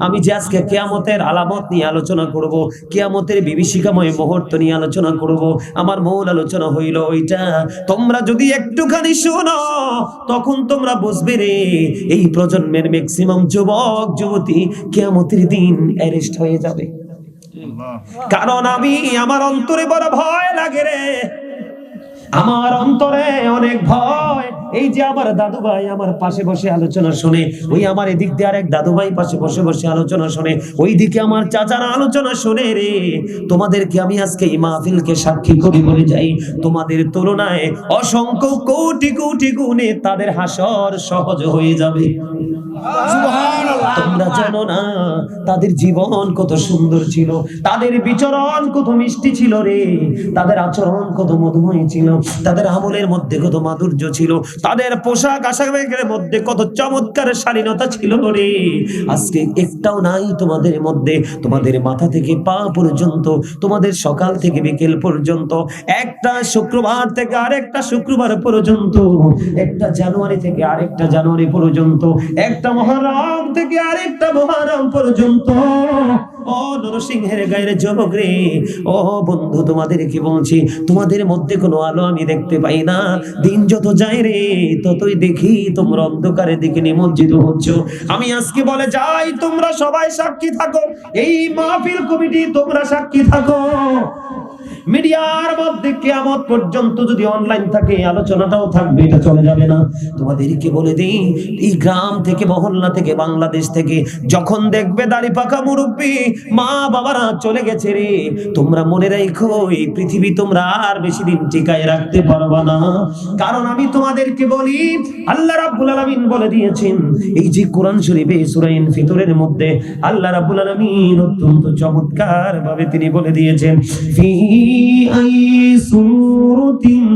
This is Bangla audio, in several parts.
আমি যে আজকে কিয়ামতের আলামত নিয়ে আলোচনা করব, কিয়ামতের বিভীষিকাময় মুহূর্ত নিয়ে আলোচনা করব, আমার মূল আলোচনা হইল ওইটা। তোমরা যদি একটুখানি শোনো তখন তোমরা বুঝবে রে, এই প্রজন্মের ম্যাক্সিমাম যুবক যুবতী কিয়ামতের দিন অ্যারেস্ট হয়ে যাবে। কারণ আমার অন্তরে বড় ভয় লাগে রে, আমার অন্তরে অনেক ভয়। এই যে আমার দাদু ভাই আমার পাশে বসে আলোচনা শুনে, ওই আমার এদিক দিয়ে আরেক দাদু ভাই পাশে বসে বসে আলোচনা শুনে, ওইদিকে আমার চাচারা আলোচনা শুনে রে। তোমাদেরকে আমি আজকে এই মাহফিলকে সাক্ষী করি বলে যাই, তোমাদের তুলনায় অসংখ্য কোটি কোটি গুণে তাদের হাসর সহজ হয়ে যাবে। তোমরা জানো না তাদের জীবন কত সুন্দর ছিল, তাদের বিচরণ কত মিষ্টি ছিল রে, তাদের আচরণ কত মধুময় ছিল, তাদের আমলের মধ্যে কত মাধুর্য ছিল, তাদের পোশাক আশাকের মধ্যে কত চমৎকার শালীনতা ছিল রে। আজকে একটাও নাই তোমাদের মধ্যে। তোমাদের মাথা থেকে পা পর্যন্ত, তোমাদের সকাল থেকে বিকেল পর্যন্ত, একটা শুক্রবার থেকে আরেকটা শুক্রবার পর্যন্ত, একটা জানুয়ারি থেকে আরেকটা জানুয়ারি পর্যন্ত, একটা মহরম থেকে আরেকটা মহরম পর্যন্ত। ও নরসিংহের গায়ের যুবক রে, ও বন্ধু তোমাদেরকে বলছি, তোমাদের মধ্যে কোনো আলো আমি দেখতে পাই না। দিন যত যায় রে ততই দেখি তোমরা অন্ধকারের দিকে নিমজ্জিত হচ্ছ। আমি আজকে বলে যাই, তোমরা সবাই সাক্ষী থাকো, এই মাহফিল কমিটি তোমরা সাক্ষী থাকো। মিডিয়ার মধ্যে কিয়ামত পর্যন্ত যদি অনলাইন থাকে আলোচনাটাও থাকবে, এটা চলে যাবে না। তোমাদেরকে বলে দিই, এই গ্রাম থেকে মহল্লা থেকে বাংলাদেশ থেকে যখন দেখবে দাড়ি পাকা মুরব্বি মা বাবারা চলে গেছে রে, তোমরা মনে রাখো এই পৃথিবী তোমরা আর বেশি দিন টিকায় রাখতে পারবা না। কারণ আমি তোমাদেরকে বলি, আল্লাহ রাব্বুল আলামিন বলে দিয়েছেন, এই যে কোরআন শরীফে সূরা ইনফিতরের মধ্যে আল্লাহ রাব্বুল আলামিন অত্যন্ত চমৎকার ভাবে তিনি বলে দিয়েছেন, ফি আই সূরাতিন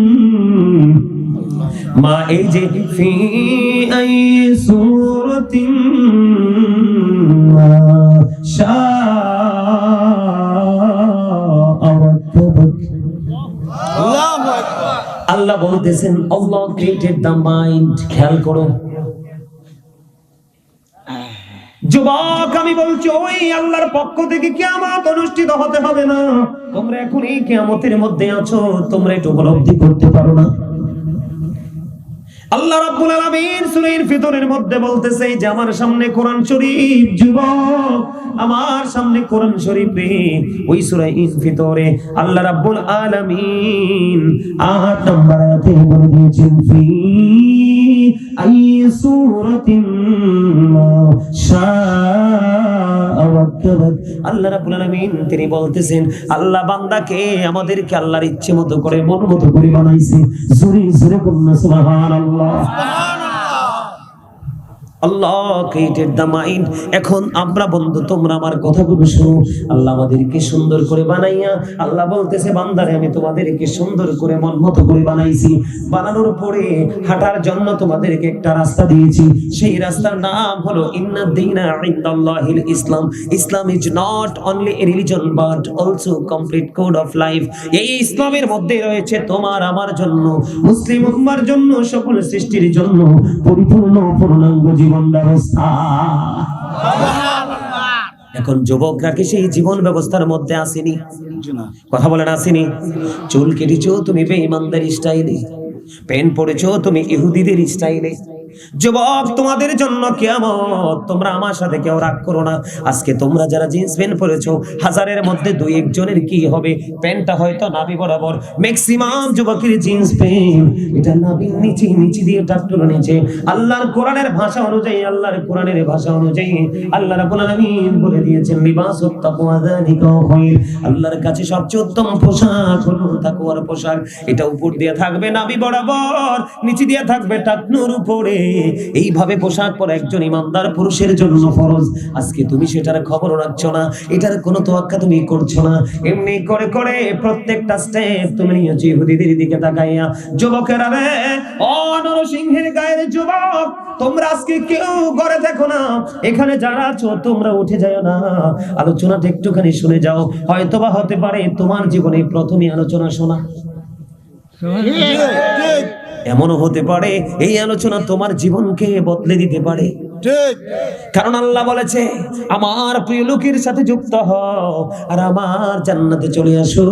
মা, এই যে ফি আই সূরাতিন মা শাআ রাব্বুক। আল্লাহ বলতেছেন, আল্লাহ ক্রিয়েটেড দ্য মাইন্ড। খেয়াল করো যুবক, আমি বলছি ওই আল্লাহর পক্ষ থেকে কিয়ামত অনুষ্ঠিত হতে হবে না। তোমরা এখন এই কিয়ামতের মধ্যে আছো, তোমরা একটু উপলব্ধি করতে পারো না। আল্লাহ রাব্বুল আলামিন সূরা ইনফিতরের মধ্যে বলতেছে, যে আমার সামনে কোরআন শরীফ, যুবক আমার সামনে কোরআন শরীফ রে, ওই সূরা ইনফিতরে আল্লাহ রাব্বুল আলামিন 8 নম্বর আয়াতে বলে দিয়েছেন, ফি আই সূরাতিন মা শাআ রাব্বুক। আল্লাহ রাব্বুল আলামিন তিনি বলতেছেন, আল্লাহ বান্দাকে আমাদেরকে আল্লাহর ইচ্ছে মতো করে মন মতো করে বানাইছে। জোরে জোরে বলুন সুবহানাল্লাহ। আল্লাহ ক্রিয়েটেড দ্য মাইন্ড। এখন আমরা বন্ধু তোমরা আমার কথাগুলো শুনো, আল্লাহ আমাদেরকে সুন্দর করে বানাইয়া আল্লাহ বলতেছে, বান্দারে আমি তোমাদেরকে সুন্দর করে মন মতো করে বানাইছি। বানানোর পরে হাঁটার জন্য তোমাদেরকে একটা রাস্তা দিয়েছি, সেই রাস্তার নাম হলো ইন্নাদ দীনা ইনদাল্লাহিল ইসলাম। Islam is not only a religion but also complete code of life. এই ইসলামের মধ্যে রয়েছে তোমার আমার জন্য, মুসলিম উম্মার জন্য, সকল সৃষ্টির জন্য পরিপূর্ণ পূর্ণাঙ্গ জীবন ব্যবস্থা। এখন যুবকরা কি সেই জীবন ব্যবস্থার মধ্যে আসেনি? কথা বলেন আসেনি? চুল কেটেছো তুমি বেঈমানদের স্টাইলে, প্যান্ট পরেছো তুমি ইহুদিদের স্টাইলে। যুবক তোমাদের জন্য কিয়ামত। তোমরা আমার সাথে কেউ রাগ করো না। আজকে তোমরা যারা জিন্স প্যান্ট পরেছো, হাজারের মধ্যে 2-1 জনের কি হবে, প্যান্টটা হয়তো নাভি বরাবর। ম্যাক্সিমাম যুবকের জিন্স প্যান্ট এটা নাভির নিচে, নিচে দিয়ে টাকটুর নিচে। আল্লাহর কোরআনের ভাষা অনুযায়ী, আল্লাহর কোরআনের ভাষা অনুযায়ী আল্লাহ রাব্বুল আলামিন বলে দিয়েছেন, লিবাসুত তাকওয়া যালিকা খায়র। আল্লাহর কাছে সবচেয়ে উত্তম পোশাক হলো তাকওয়ার পোশাক। এটা উপর দিয়ে থাকবে নাভি বরাবর, নিচে দিয়ে থাকবে টাকনুর উপরে। এইভাবে পোশাক পরা একজন ইমানদার পুরুষের জন্য ফরজ। আজকে তুমি সেটার খবর রাখছো না, এটার কোনো তোয়াক্কা তুমি করছো না। এমনি করে করে প্রত্যেকটা স্টেপ তুমি নিয়েছো ইহুদিদের দিকে তাকাইয়া। যুবকেরা রে, ও নরসিংহের গায়ের যুবক, তোমরা আজকে কেউ ঘরে দেখো না, এখানে যারা আছো তোমরা উঠে যাও না, আলোচনাটা একটুখানি শুনে যাও। হয়তোবা হতে পারে তোমার জীবনে প্রথমে আলোচনা শোনা, এমনও হতে পারে এই আলোচনা তোমার জীবনকে বদলে দিতে পারে। ঠিক। কারণ আল্লাহ বলেছে আমার প্রিয় লোকের সাথে যুক্ত হও আর আমার জান্নাতে চলে আসো।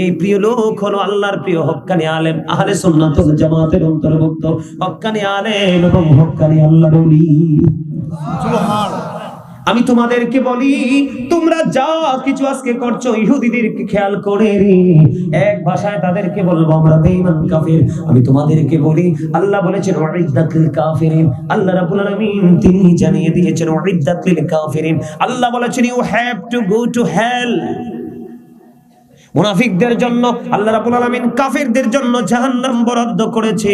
এই প্রিয় লোক হলো আল্লাহর প্রিয় হক্কানি আলেম, আহলে সুন্নাত ওয়াল জামাতের অন্তর্ভুক্ত হক্কানি আলেম এবং হক্কানি আল্লাহর ওলি। সুবহানাল্লাহ। আমি তোমাদেরকে বলি, তোমরা যা কিছু আজকে করছো ইহুদিদেরকে খেয়াল করে রে, এক ভাষায় তাদেরকে বলবো আমরা বেঈমান কাফির। আমি তোমাদেরকে বলি, আল্লাহ বলেছেন ওয়াইদাতুল কাফিরিন, আল্লাহ রাব্বুল আলামিন তিনি জানিয়ে দিয়েছেন ওয়াইদাতুল কাফিরিন। আল্লাহ বলেছেন you have to go to hell. মুনাফিকদের জন্য আল্লাহ রাব্বুল আলামিন কাফিরদের জন্য জাহান্নাম বরাদ্দ করেছে,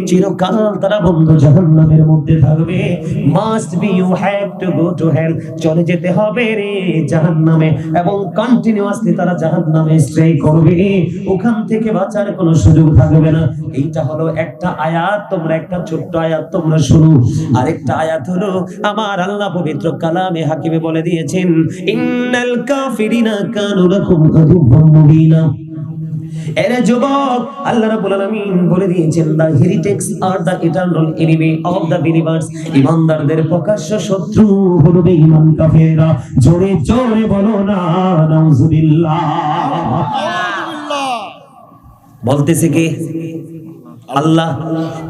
চিরকাল তারা বন্ধ জাহান্নামের মধ্যে থাকবে। Must be you have to go to hell, চলে যেতে হবে রে জাহান্নামে, এবং কন্টিনিউয়াসলি তারা জাহান্নামে স্টে করবে, ওখান থেকে বাঁচার কোনো সুযোগ থাকবে না। এইটা হলো একটা আয়াত, তোমরা একটা ছোট্ট আয়াত তোমরা শুনো। আরেকটা আয়াত হলো আমার আল্লাহ পবিত্র কালামে হাকিমে বলে দিয়েছেন ইন্নাল কাফিরিনা কানু লাকুম আদুওয়াম মুবিনা। এরে যুবক, আল্লাহ রাব্বুল আলামিন বলে দিয়েছেন দা হেরিটেক্স আর the eternal enemy of the believers, ইমানদারদের প্রকাশ্য শত্রু হলো বেঈমান কাফেররা। জোরে জোরে বলো না নাউজুবিল্লাহ। বলতেছে কি আল্লাহ?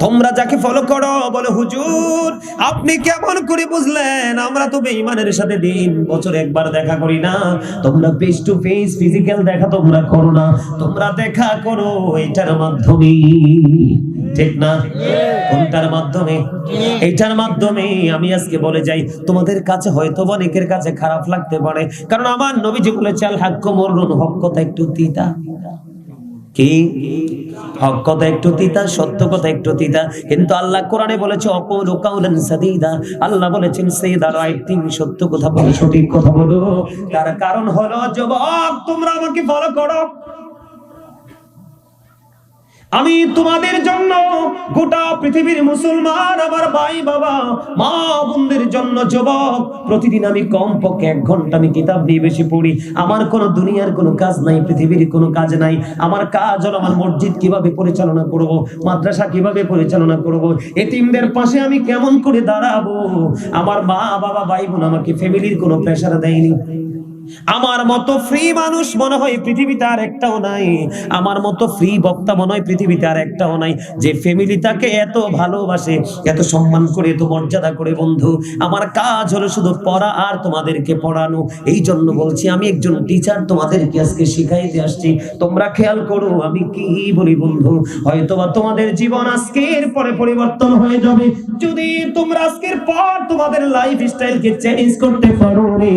তোমরা যাকে ফলো করো বলে হুজুর আপনি কেমন করে বুঝলেন? আমরা তো বেঈমানের সাথে দিন বছর একবার দেখা করি না। তোমরা ফেস টু ফেস ফিজিক্যাল দেখা তোমরা করো না, তোমরা দেখা করো এটার মাধ্যমে, ঠিক না? কোনটার মাধ্যমে? এটার মাধ্যমে। আমি আজকে বলে যাই, তোমাদের কাছে হয়তো অনেকের কাছে খারাপ লাগতে পারে, কারণ আমার নবীজি বলেছে আল হাক্কু মুররুন, হক কথা একটু তিতা। কি? হক কথা একটু তিতা, সত্য কথা একটু তিতা, কিন্তু আল্লাহ কোরআনে বলেছে অকুলু কাউলান সাদীদা। আল্লাহ বলেছেন সে দা রাইট থিং, সত্য কথা বলো, সঠিক কথা বলো। তার কারণ হলো যুবক, তোমরা আমাকে ফলো করো, আমি তোমাদের জন্য গোটা পৃথিবীর মুসলমান আমার ভাই বাবা মা বোনদের জন্য যুবক প্রতিদিন আমি কমপক্ষে 1 ঘন্টা আমি কিতাব নিয়ে বেশি পড়ি। আমার কোনো দুনিয়ার কোনো কাজ নাই, পৃথিবীর কোনো কাজ নাই। আমার কাজ হলো আমার মসজিদ কিভাবে পরিচালনা করব, মাদ্রাসা কিভাবে পরিচালনা করব, এতিমদের পাশে আমি কেমন করে দাঁড়াবো। আমার মা বাবা ভাই বোন আমাকে ফ্যামিলির কোনো প্রেসার দেয়নি। আমার মতো ফ্রি মানুষ মনে হয় পৃথিবীতে আর একটাও নাই, আমার মতো ফ্রি বক্তা মনে হয় পৃথিবীতে আর একটাও নাই, যে ফ্যামিলি তাকে এত ভালোবাসে, এত সম্মান করে, এত মর্যাদা করে। বন্ধু, আমার কাজ হলো শুধু পড়া আর তোমাদেরকে পড়ানো। এই জন্য বলছি আমি একজন টিচার, তোমাদেরকে আজকে শিখাইতে আসছি। তোমরা খেয়াল করো আমি কি বলি বন্ধু। হয়তোবা তোমাদের জীবন আজকের পরে পরিবর্তন হয়ে যাবে যদি তোমরা আজকের পর তোমাদের লাইফ স্টাইলকে চেঞ্জ করতে পারো রে,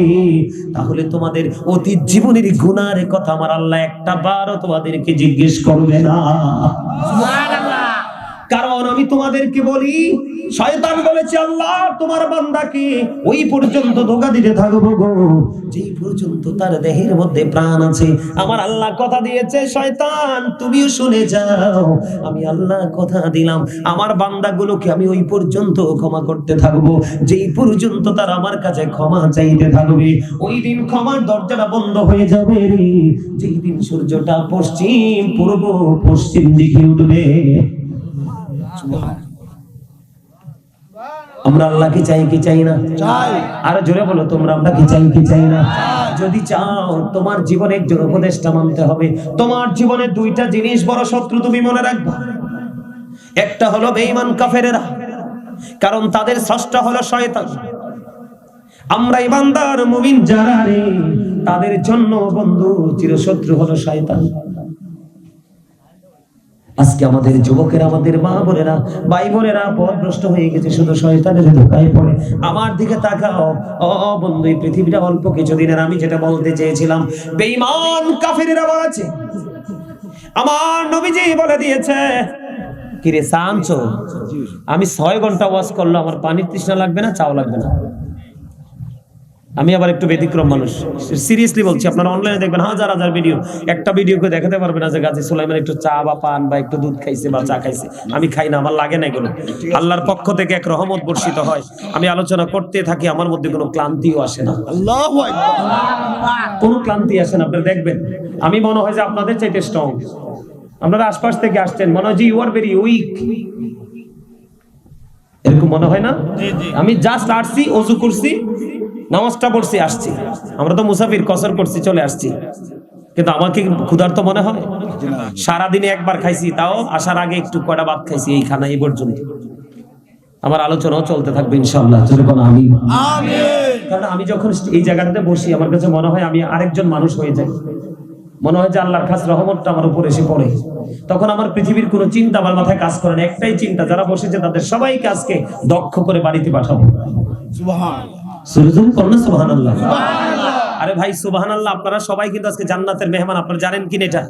তাহলে তোমাদের অতীত জীবনের গুনার কথা আমার আল্লাহ একটা বারও তোমাদেরকে জিজ্ঞেস করবে না। সুবহানাল্লাহ। কারণ আমি তোমাদেরকে বলি, শয়তান বলেছে আল্লাহ তোমার বান্দাকে ওই পর্যন্ত ধোঁকা দিতে থাকবো গো যেই পর্যন্ত তার দেহের মধ্যে প্রাণ আছে। আমার আল্লাহ কথা দিয়েছে শয়তান তুমিও শুনে যাও, আমি আল্লাহ কথা দিলাম আমার বান্দাগুলোকে আমি ওই পর্যন্ত ক্ষমা করতে থাকবো যেই পর্যন্ত তারা আমার কাছে ক্ষমা চাইতে থাকবে। ওই দিন ক্ষমার দরজাটা বন্ধ হয়ে যাবে রে, যেই দিন সূর্যটা পশ্চিম পূর্ব পশ্চিম দিকে উঠবে। আমরা আল্লাহকে চাই কি চাই না? চাই। আর জোরে বলো তোমরা, আমরা কি চাই কি চাই না? যদি চাও তোমার জীবনে একজন উপদেষ্টা মানতে হবে। তোমার জীবনে 2টা জিনিস বড় শত্রু তুমি মনে রাখবা। একটা হলো বেঈমান কাফেরেরা, কারণ তাদের স্রষ্টা হলো শয়তান। আমরা ইমানদার মুমিন যারা রে, তাদের জন্য বন্ধু চিরশত্রু হলো শয়তান। আজকে আমাদের যুবকেরা, আমাদের মা বোনেরা, ভাই বোনেরা পথভ্রষ্ট হয়ে গেছে, শুধু শয়তানের ধোঁকায় পড়ে। আমার দিকে তাকাও ও বন্ধু, এই পৃথিবীটা অল্প কিছুদিনের। আমি যেটা বলতে চেয়েছিলাম, বেঈমান কাফেরেরা আছে। আমার নবীজি বলে দিয়েছে, কিরে সানছো, আমি 6 ঘন্টা ওয়াজ করলাম, আমার পানির তৃষ্ণা লাগবে না, চাও লাগবে না। আমি আবার একটু ব্যতিক্রম মানুষ, সিরিয়াসলি বলছি। আপনারা অনলাইনে দেখবেন হাজার হাজার ভিডিও, একটা ভিডিওকে দেখাতে পারবে না যে গাজী সুলাইমান একটু চা বা পান বা একটু দুধ খাইছে বা চা খাইছে। আমি খাই না, আমার লাগে না এগুলো। আল্লাহর পক্ষ থেকে এক রহমত বর্ষিত হয়, আমি আলোচনা করতে থাকি, আমার মধ্যে কোনো ক্লান্তিও আসে না। আল্লাহু আকবার। কোনো ক্লান্তি আসে না। আপনারা দেখবেন আমি মনে হয় যে আপনাদের চাইতে স্ট্রং। আপনারা আশপাশ থেকে আসছেন, মনে হয় যে ইউ আর ভেরি উইক, এরকম মনে হয় না? আমি জাস্ট আসছি, ওযু করছি, নামাজটা পড়ছি, আসছি। আমরা তো মুসাফির, কসর করছি, চলে আসছি। কিন্তু আমাকে ক্ষুধার্ত মনে হয়? সারাদিনে একবার খাইছি, তাও আসার আগে একটু কয়টা ভাত খাইছি, এই খানা এই পর্যন্ত। আমার আলোচনাও চলতে থাকবে ইনশাআল্লাহ। জোরে বলো আমিন। কারণ আমি যখন এই জায়গাটাতে বসি, আমার কাছে মনে হয় আমি আরেকজন মানুষ হয়ে যাই। মনে হয় যে আল্লাহর খাস রহমতটা আমার উপর এসে পড়ে। তখন আমার পৃথিবীর কোনো চিন্তা আমার মাথায় কাজ করে না। একটাই চিন্তা, যারা বসেছে তাদের সবাইকে আজকে দক্ষ করে বাড়িতে পাঠাবো। সুবহানাল্লাহ। আরে ভাই সুবহানাল্লাহ, আপনারা সবাই কিন্তু আজকে জান্নাতের মেহমান। আপনারা জানেন কিনা এটা?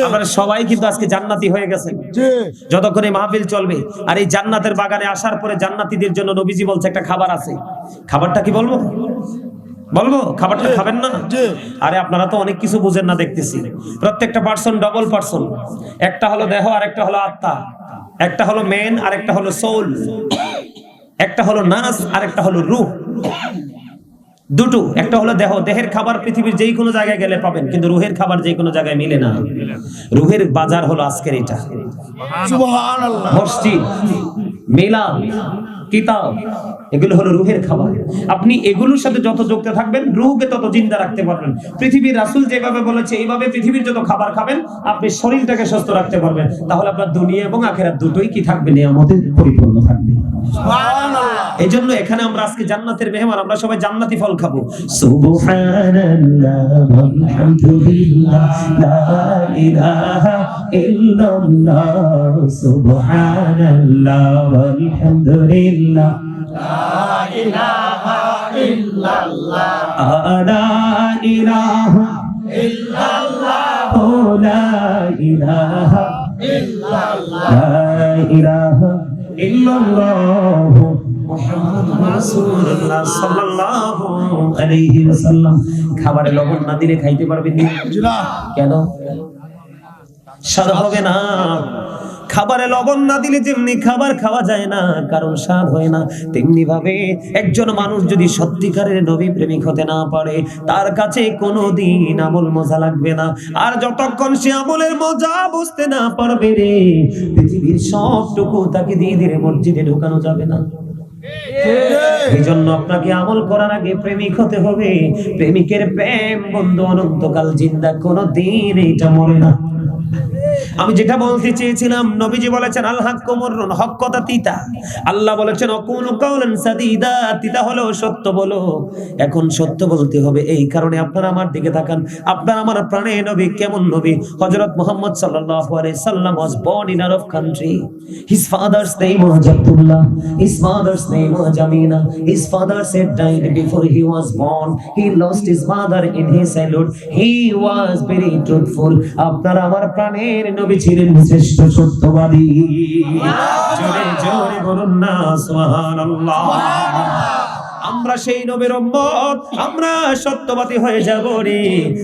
আপনারা সবাই কিন্তু আজকে জান্নাতি হয়ে গেছেন যতক্ষণ এই মাহফিল চলবে। আর এই জান্নাতের বাগানে আসার পরে জান্নাতীদের জন্য নবীজি বলছে একটা খাবার আছে। খাবারটা কি বলবো? বলবো? খাবারটা খাবেন না? আরে আপনারা তো অনেক কিছু বুঝেন না দেখতেছি। প্রত্যেকটা পার্সন ডবল পার্সন। একটা হলো দেহ আর একটা হলো আত্মা। একটা হলো মেন আর একটা হলো সোল। একটা হলো নাস আর একটা হলো রূহ। দুটো, একটা হলো দেহ। দেহের খাবার পৃথিবীর যেই কোনো জায়গায় গেলে পাবেন, কিন্তু রুহের খাবার যেই কোনো জায়গায় মিলে না। রুহের বাজার হলো আজকের এটা। সুবহানাল্লাহ। মসজিদ, মিলাদ, কিতাব, এগুলো হলো রুহের খাবার। আপনি এগুলোর সাথে যত যুক্ত থাকবেন, রুহকে তত জিন্দা রাখতে পারবেন। পৃথিবীর রাসূল যেভাবে বলেছে, এইভাবে পৃথিবীর যত খাবার খাবেন, আপনি শরীরটাকে সুস্থ রাখতে পারবেন। তাহলে আপনার দুনিয়া এবং আখিরাত দুটোই কি থাকবে? নিয়ামতে পরিপূর্ণ থাকবে। সুবহানাল্লাহ। এজন্য এখানে আমরা আজকে জান্নাতের মেহমান, আমরা সবাই জান্নাতি ফল খাবো। সুবহানাল্লাহ ওয়ালহামদুলিল্লাহ লা ইলাহা ইল্লাল্লাহ সুবহানাল্লাহ ওয়ালহামদুলিল্লাহ লা ইলাহা ইল্লাল্লাহ লা ইলাহা ইল্লাল্লাহ লা ইলাহা ইল্লাল্লাহ লা ইলাহা ইল্লাল্লাহ মুহাম্মাদুর রাসূলুল্লাহ সাল্লাল্লাহু আলাইহি ওয়াসাল্লাম। খাবারে লবণ না দিলে খাইতে পারবেন না? কেন? স্বাদ হবে না। খাবারে লবণ না দিলে যেমনি খাবার খাওয়া যায় না, কারণ স্বাদ হয় না, তেমনি ভাবে একজন মানুষ যদি সত্যিকারের নবী প্রেমিক হতে না পারে, তার কাছে কোনোদিন আমল মজা লাগবে না। আর যতক্ষণ সে আমলের মজা বুঝতে না পারবে রে, পৃথিবীর সবটুকু তাকে দিয়ে দিয়ে মসজিদে ঢোকানো যাবে না। এই জন্য আপনাকে আমল করার আগে প্রেমিক হতে হবে। প্রেমিকের প্রেম বন্ধু অনন্তকাল জিন্দা, কোনোদিন এটা মরে না। আমি যেটা বলতে চেয়েছিলাম, নবীজি বলেছেন আল হাক্কু মুররুন, হক কথা তিতা। আল্লাহ বলেছেন অকুলু কাওলান সাদীদা, তিতা হলো সত্য বলো। এখন সত্য বলতে হবে, এই কারণে আপনারা আমার দিকে তাকান। আপনারা আমার প্রাণের নবী কেমন নবী? হযরত মুহাম্মদ সাল্লাল্লাহু আলাইহি সাল্লাম was born in Arab country. His father's name was Abdullah, his mother's name was Amina. His father said died before he was born. He lost his mother in his childhood. He was very truthful. আপনারা আমার প্রাণের নবী ছিলেন শ্রেষ্ঠ সত্যবাদী। জোরে জোরে বলুন না সুবহানাল্লাহ। আমরা সেই নবীর উম্মত, আমরা সত্যবাদী হয়ে যাব রে।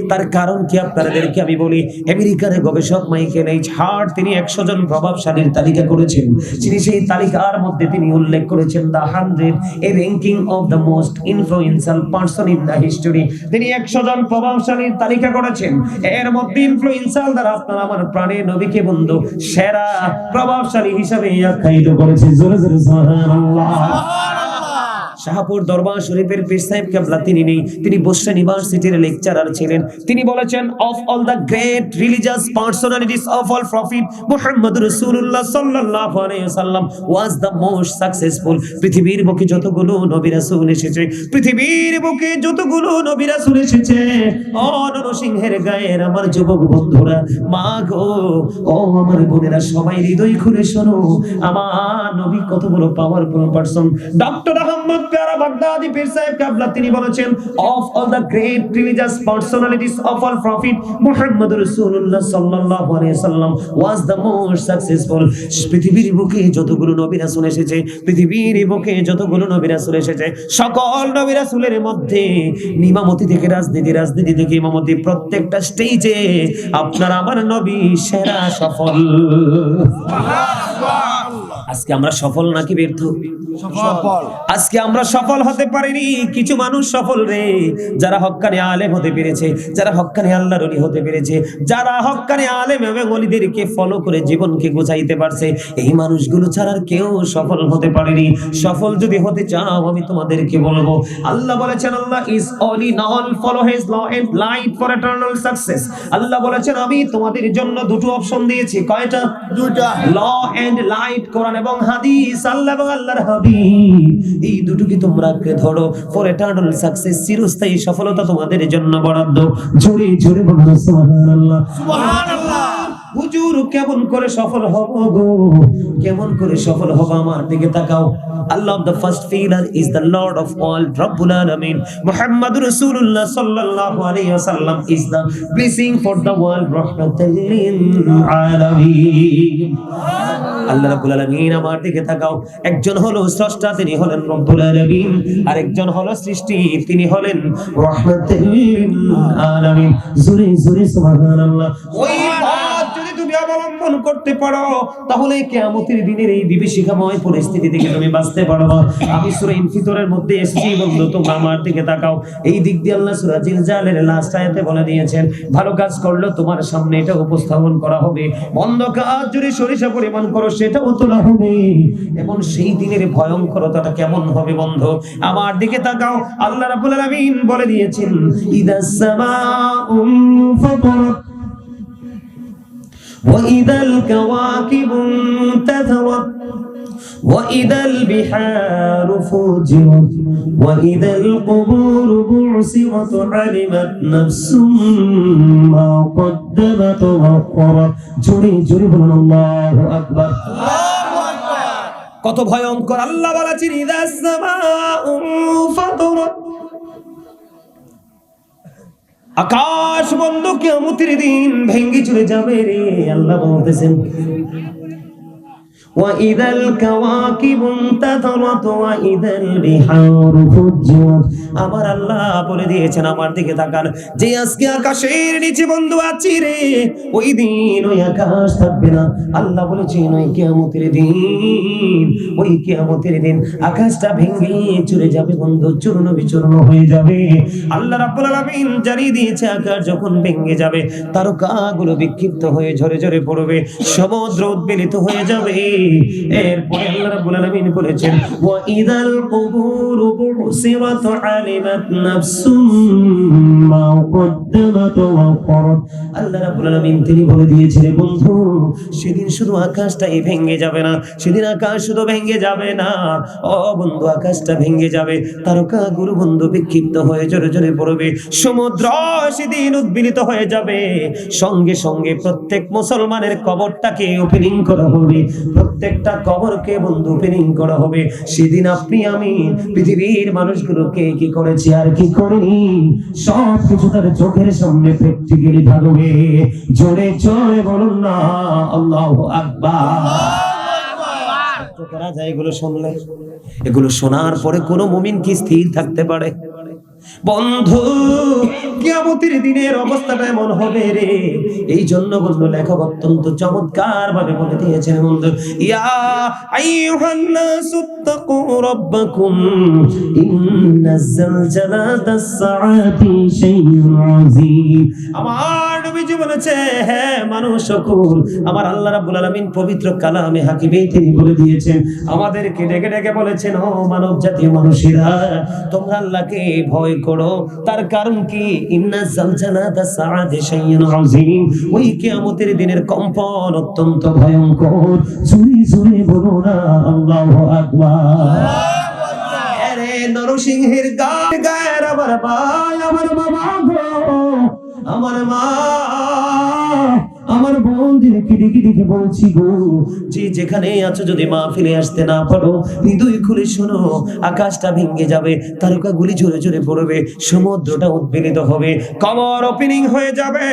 তার কারণ কি আপনাদেরকে আমি বলি। আমেরিকার গবেষক মাইকেল এইচ হার্ট, তিনি 100 জন প্রভাবশালীর তালিকা করেছেন। তিনি সেই তালিকার মধ্যে তিনি উল্লেখ করেছেন the 100 A ranking of the most influential person in the history. তিনি 100 জন প্রভাবশালীর তালিকা করেছেন। এর মধ্যে ইনফ্লুয়েন্সিয়াল দ্বারা আপনারা আমার প্রাণের নবীকে বন্ধু সেরা প্রভাবশালী হিসেবে আখ্যায়িত করেছে। জোরে জোরে সুবহানাল্লাহ। শাহপুর দরবার শরীফের পীর সাহেব কেবলা তিনি নেই, তিনি বসরা ইউনিভার্সিটির লেকচারার ছিলেন। তিনি বলেছেন of all the great religious personalities of all prophet Muhammad রাসূলুল্লাহ সাল্লাল্লাহু আলাইহি ওয়াসাল্লাম ওয়াজ দ্য মোস্ট সাকসেসফুল। পৃথিবীর বুকে যতগুলো নবী রাসূল এসেছে, পৃথিবীর বুকে যতগুলো নবী রাসূল এসেছে, ও নরসিংহের গায়ের আমার যুবক বন্ধুরা, মা গো, ও আমার বোনেরা, সবাই হৃদয় খুলে শোনো, আমার নবী কত বড় পাওয়ারফুল পারসন। ডক্টর আহমদ প্যারা বাগদাদি পীর সাহেব কেবলা তিনি বলেছেন of all the great religious personalities of all prophet Muhammad রাসূলুল্লাহ সাল্লাল্লাহু আলাইহি ওয়াসাল্লাম ওয়াজ দ্য মোস্ট সাকসেসফুল। পৃথিবীর বুকে যতগুলো নবী রাসূল এসেছে, পৃথিবীর বুকে যতগুলো নবী রাসূল এসেছে, সকল নবী রাসূলের মধ্যে ইমামতি থেকে রাজনীতি থেকে ইমামতি, প্রত্যেকটা স্টেজে আপনার আমার নবী সেরা সফল। আজকে আমরা সফল নাকি ব্যর্থ? সফল। আজকে আমরা সফল হতে পারিনি। কিছু মানুষ সফল রে, যারা হক্কানি আলেম হতে পেরেছে, যারা হক্কানি আল্লাহর ওলি হতে পেরেছে, যারা হক্কানি আলেম এবং ওলিদেরকে ফলো করে জীবনকে গোছাইতে পারছে, এই মানুষগুলো ছাড়া আর কেউ সফল হতে পারেনি। সফল যদি হতে চাও, আমি তোমাদেরকে বলবো, আল্লাহ বলেছেন, Allah is only none follow his law and light for eternal success. আল্লাহ বলেছেন, আমি তোমাদের জন্য দুটো অপশন দিয়েছি। কয়টা? দুটা। ল এন্ড লাইট, কোরআন এবং হাদিস, আল্লাহ এবং আল্লাহর হাবিব, এই দুটোকে তোমরা আঁকড়ে ধরো। ফর ইটারনাল সাকসেস, চিরস্থায়ী সফলতা তোমাদের জন্য বরাদ্দ। জোরে জোরে বলুন সুবহানাল্লাহ। সুবহানাল্লাহ। হুজুর কেমন করে সফল হব গো, কেমন করে সফল হব? আমার দিকে তাকাও। আল্লাহ the first pillar is the Lord of all, Rabbul Alamin. Muhammadur Rasulullah sallallahu alayhi wasallam is the blessing for the world, rahmatan lil alamin. আল্লাহ রাব্বুল আলামিন, আমার দিকে তাকাও। একজন হলো স্রষ্টা, তিনি হলেন রব্বুল আলামিন, আর একজন হলো সৃষ্টি, তিনি হলেন রাহমাতুল লিল আলামিন। জোরে জোরে সুবহানাল্লাহ। ওই পথ যদি তুমি অবলম্বন করতে পারো, তাহলে কিয়ামতের দিনের এই বিভীষিকাময় পরিস্থিতি থেকে তুমি বাঁচতে পারবে। আমি সূরা ইনফিতরের মধ্যে এসেছি বন্ধু, তোমরা আমার দিকে তাকাও। এই দিক দিয়ে আল্লাহ সূরা জিলজালের লাস্ট আয়াতে বলে দিয়েছেন, ভালো কাজ করলে তোমার সামনে এটা উপস্থাপন করা হবে, মন্দ কাজ যদি সরিষা পরিমাণ করো সেটাও তোলা হবে। এবং সেই দিনের ভয়ঙ্করতাটা কেমন হবে বন্ধু, আমার দিকে তাকাও। আল্লাহ রাব্বুল আলামিন বলে দিয়েছেন, ইদাস সামাউ ফাতারাত وإذا الكواكب انتثرت وإذا البحار فجرت وإذا القبور بعثرت علمت نفس ما قدمت وأخرت জোরে জোরে বলুন আল্লাহু আকবার। কত ভয়ঙ্কর! আল্লাহ বলেছেন, ইদাস সামাউ ফাতারাত, আকাশ বন্ধ, কিয়ামতের দিন ভেঙে চলে যাবে রে। আল্লাহ বলতেছেন, وَإِذَا الْكَوَاكِبُ انتَثَرَتْ وَإِذَا الْبِحَارُ فُجِّرَتْ। আমার আল্লাহ বলে দিয়েছেন, আমার দিকে তাকান, যে আজকে আকাশের নিচে বন্ধু আছি রে, ওই দিন ওই আকাশ থাকবে না। আল্লাহ বলেছেন, ওই কিয়ামতের দিন, ওই কিয়ামতের দিন আকাশটা ভেঙে চলে যাবে বন্ধু, চূর্ণ বিচূর্ণ হয়ে যাবে। আল্লাহ রাব্বুল আলামিন জানিয়ে দিয়েছে, আকাশ যখন ভেঙে যাবে, তারকাগুলো বিক্ষিপ্ত হয়ে ঝরে ঝরে পড়বে, সমুদ্র উদ্বেলিত হয়ে যাবে। এরপরে আল্লাহ রাব্বুল আলামিন বলেছেন, ওয়া ইদাল কুবুরু বুসিরাত আলিমাত নাফসুম মা কদ্দামাত ওয়া আখরাত। আল্লাহ রাব্বুল আলামিন তিনি বলে দিয়েছেন, বন্ধু সেদিন শুধু আকাশটাই ভেঙে যাবে না, সেদিন আকাশ শুধু ভেঙে যাবে না, ও বন্ধু আকাশটা ভেঙে যাবে, তারকাগুলো বন্ধু বিক্ষিপ্ত হয়ে জোরে জোরে পড়বে, সমুদ্র সেদিন উদ্বেলিত হয়ে যাবে। সঙ্গে সঙ্গে প্রত্যেক মুসলমানের কবরটাকে ওপেনিং করা হবে, প্রত্যেকটা কবরকে বন্ধু ওপেনিং করা হবে। সেদিন আপনি আমি পৃথিবীর মানুষগুলোকে কি করেছি আর কি করিনি, সব কিছু তার চোখের সামনে প্র্যাকটিক্যালি থাকবে। জোরে জোরে বলুন না আল্লাহু আকবার। করা যায় এগুলো শুনলে, এগুলো শোনার পরে কোনো মুমিন কি স্থির থাকতে পারে? বন্ধু কিয়ামতের দিনের অবস্থাটা এমন হবে রে। এই জন্য বন্ধু লেখক অত্যন্ত চমৎকার ভাবে বলে দিয়েছেন, বন্ধু, ইয়া আইয়ুহান নাসুত্তাকু রাব্বাকুম ইন্নাজ জালজালাতাস সাআতি শাইউন আযীম। আমার নবীজি বলেছে, হ্যাঁ মানুষ সকল, আমার আল্লাহ রাব্বুল আলামিন পবিত্র কালামে হাকিমে তিনি বলে দিয়েছেন, আমাদেরকে ডেকে ডেকে বলেছেন, ও মানব জাতীয় মানুষেরা, তোমরা আল্লাহকে ভয় করো। তার কারণ কি? ইন্না জালজালাতাস সাআতি শাইউন আযীম, ওই কিয়ামতের দিনের কম্পন অত্যন্ত ভয়ঙ্কর। জোরে জোরে বলো না আল্লাহু আকবার। আরে নরসিংহের গায়ের আমার ভাই, আমার বাবা গো, আমার মা, আমার বোনদেরকে ডেকে ডেকে বলছি গো, যে যেখানে আছো যদি মাহফিলে আসতে না পারো, হৃদয় খুলে শোনো, আকাশটা ভেঙে যাবে, তারকাগুলি জোরে জোরে পড়বে, সমুদ্রটা উদ্বেলিত হবে, কবর ওপেনিং হয়ে যাবে।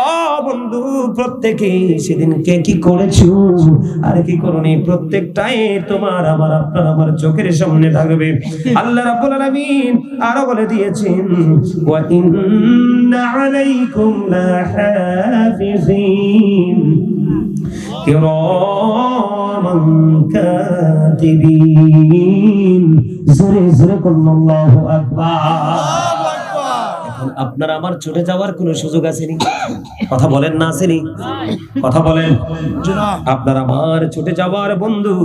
ও বন্ধু, প্রত্যেকে সেদিনকে কি করেছো আর কি করনি, প্রত্যেকটাই তোমার আমার আপনার আমার চোখের সামনে থাকবে। আল্লাহ রাব্বুল আলামিন আরো বলে দিয়েছেন, ওয়া ইন্না আলাইকুম লাহাফিজিন কিরামান কাতিবিন। জোরে জোরে আল্লাহু আকবার। এখন আপনার আমার ছুটে যাওয়ার কোনো সুযোগ আসেনি? কথা বলেন না, আসেনি? কথা বলেন। আপনার আমার ছুটে যাওয়ার বন্ধু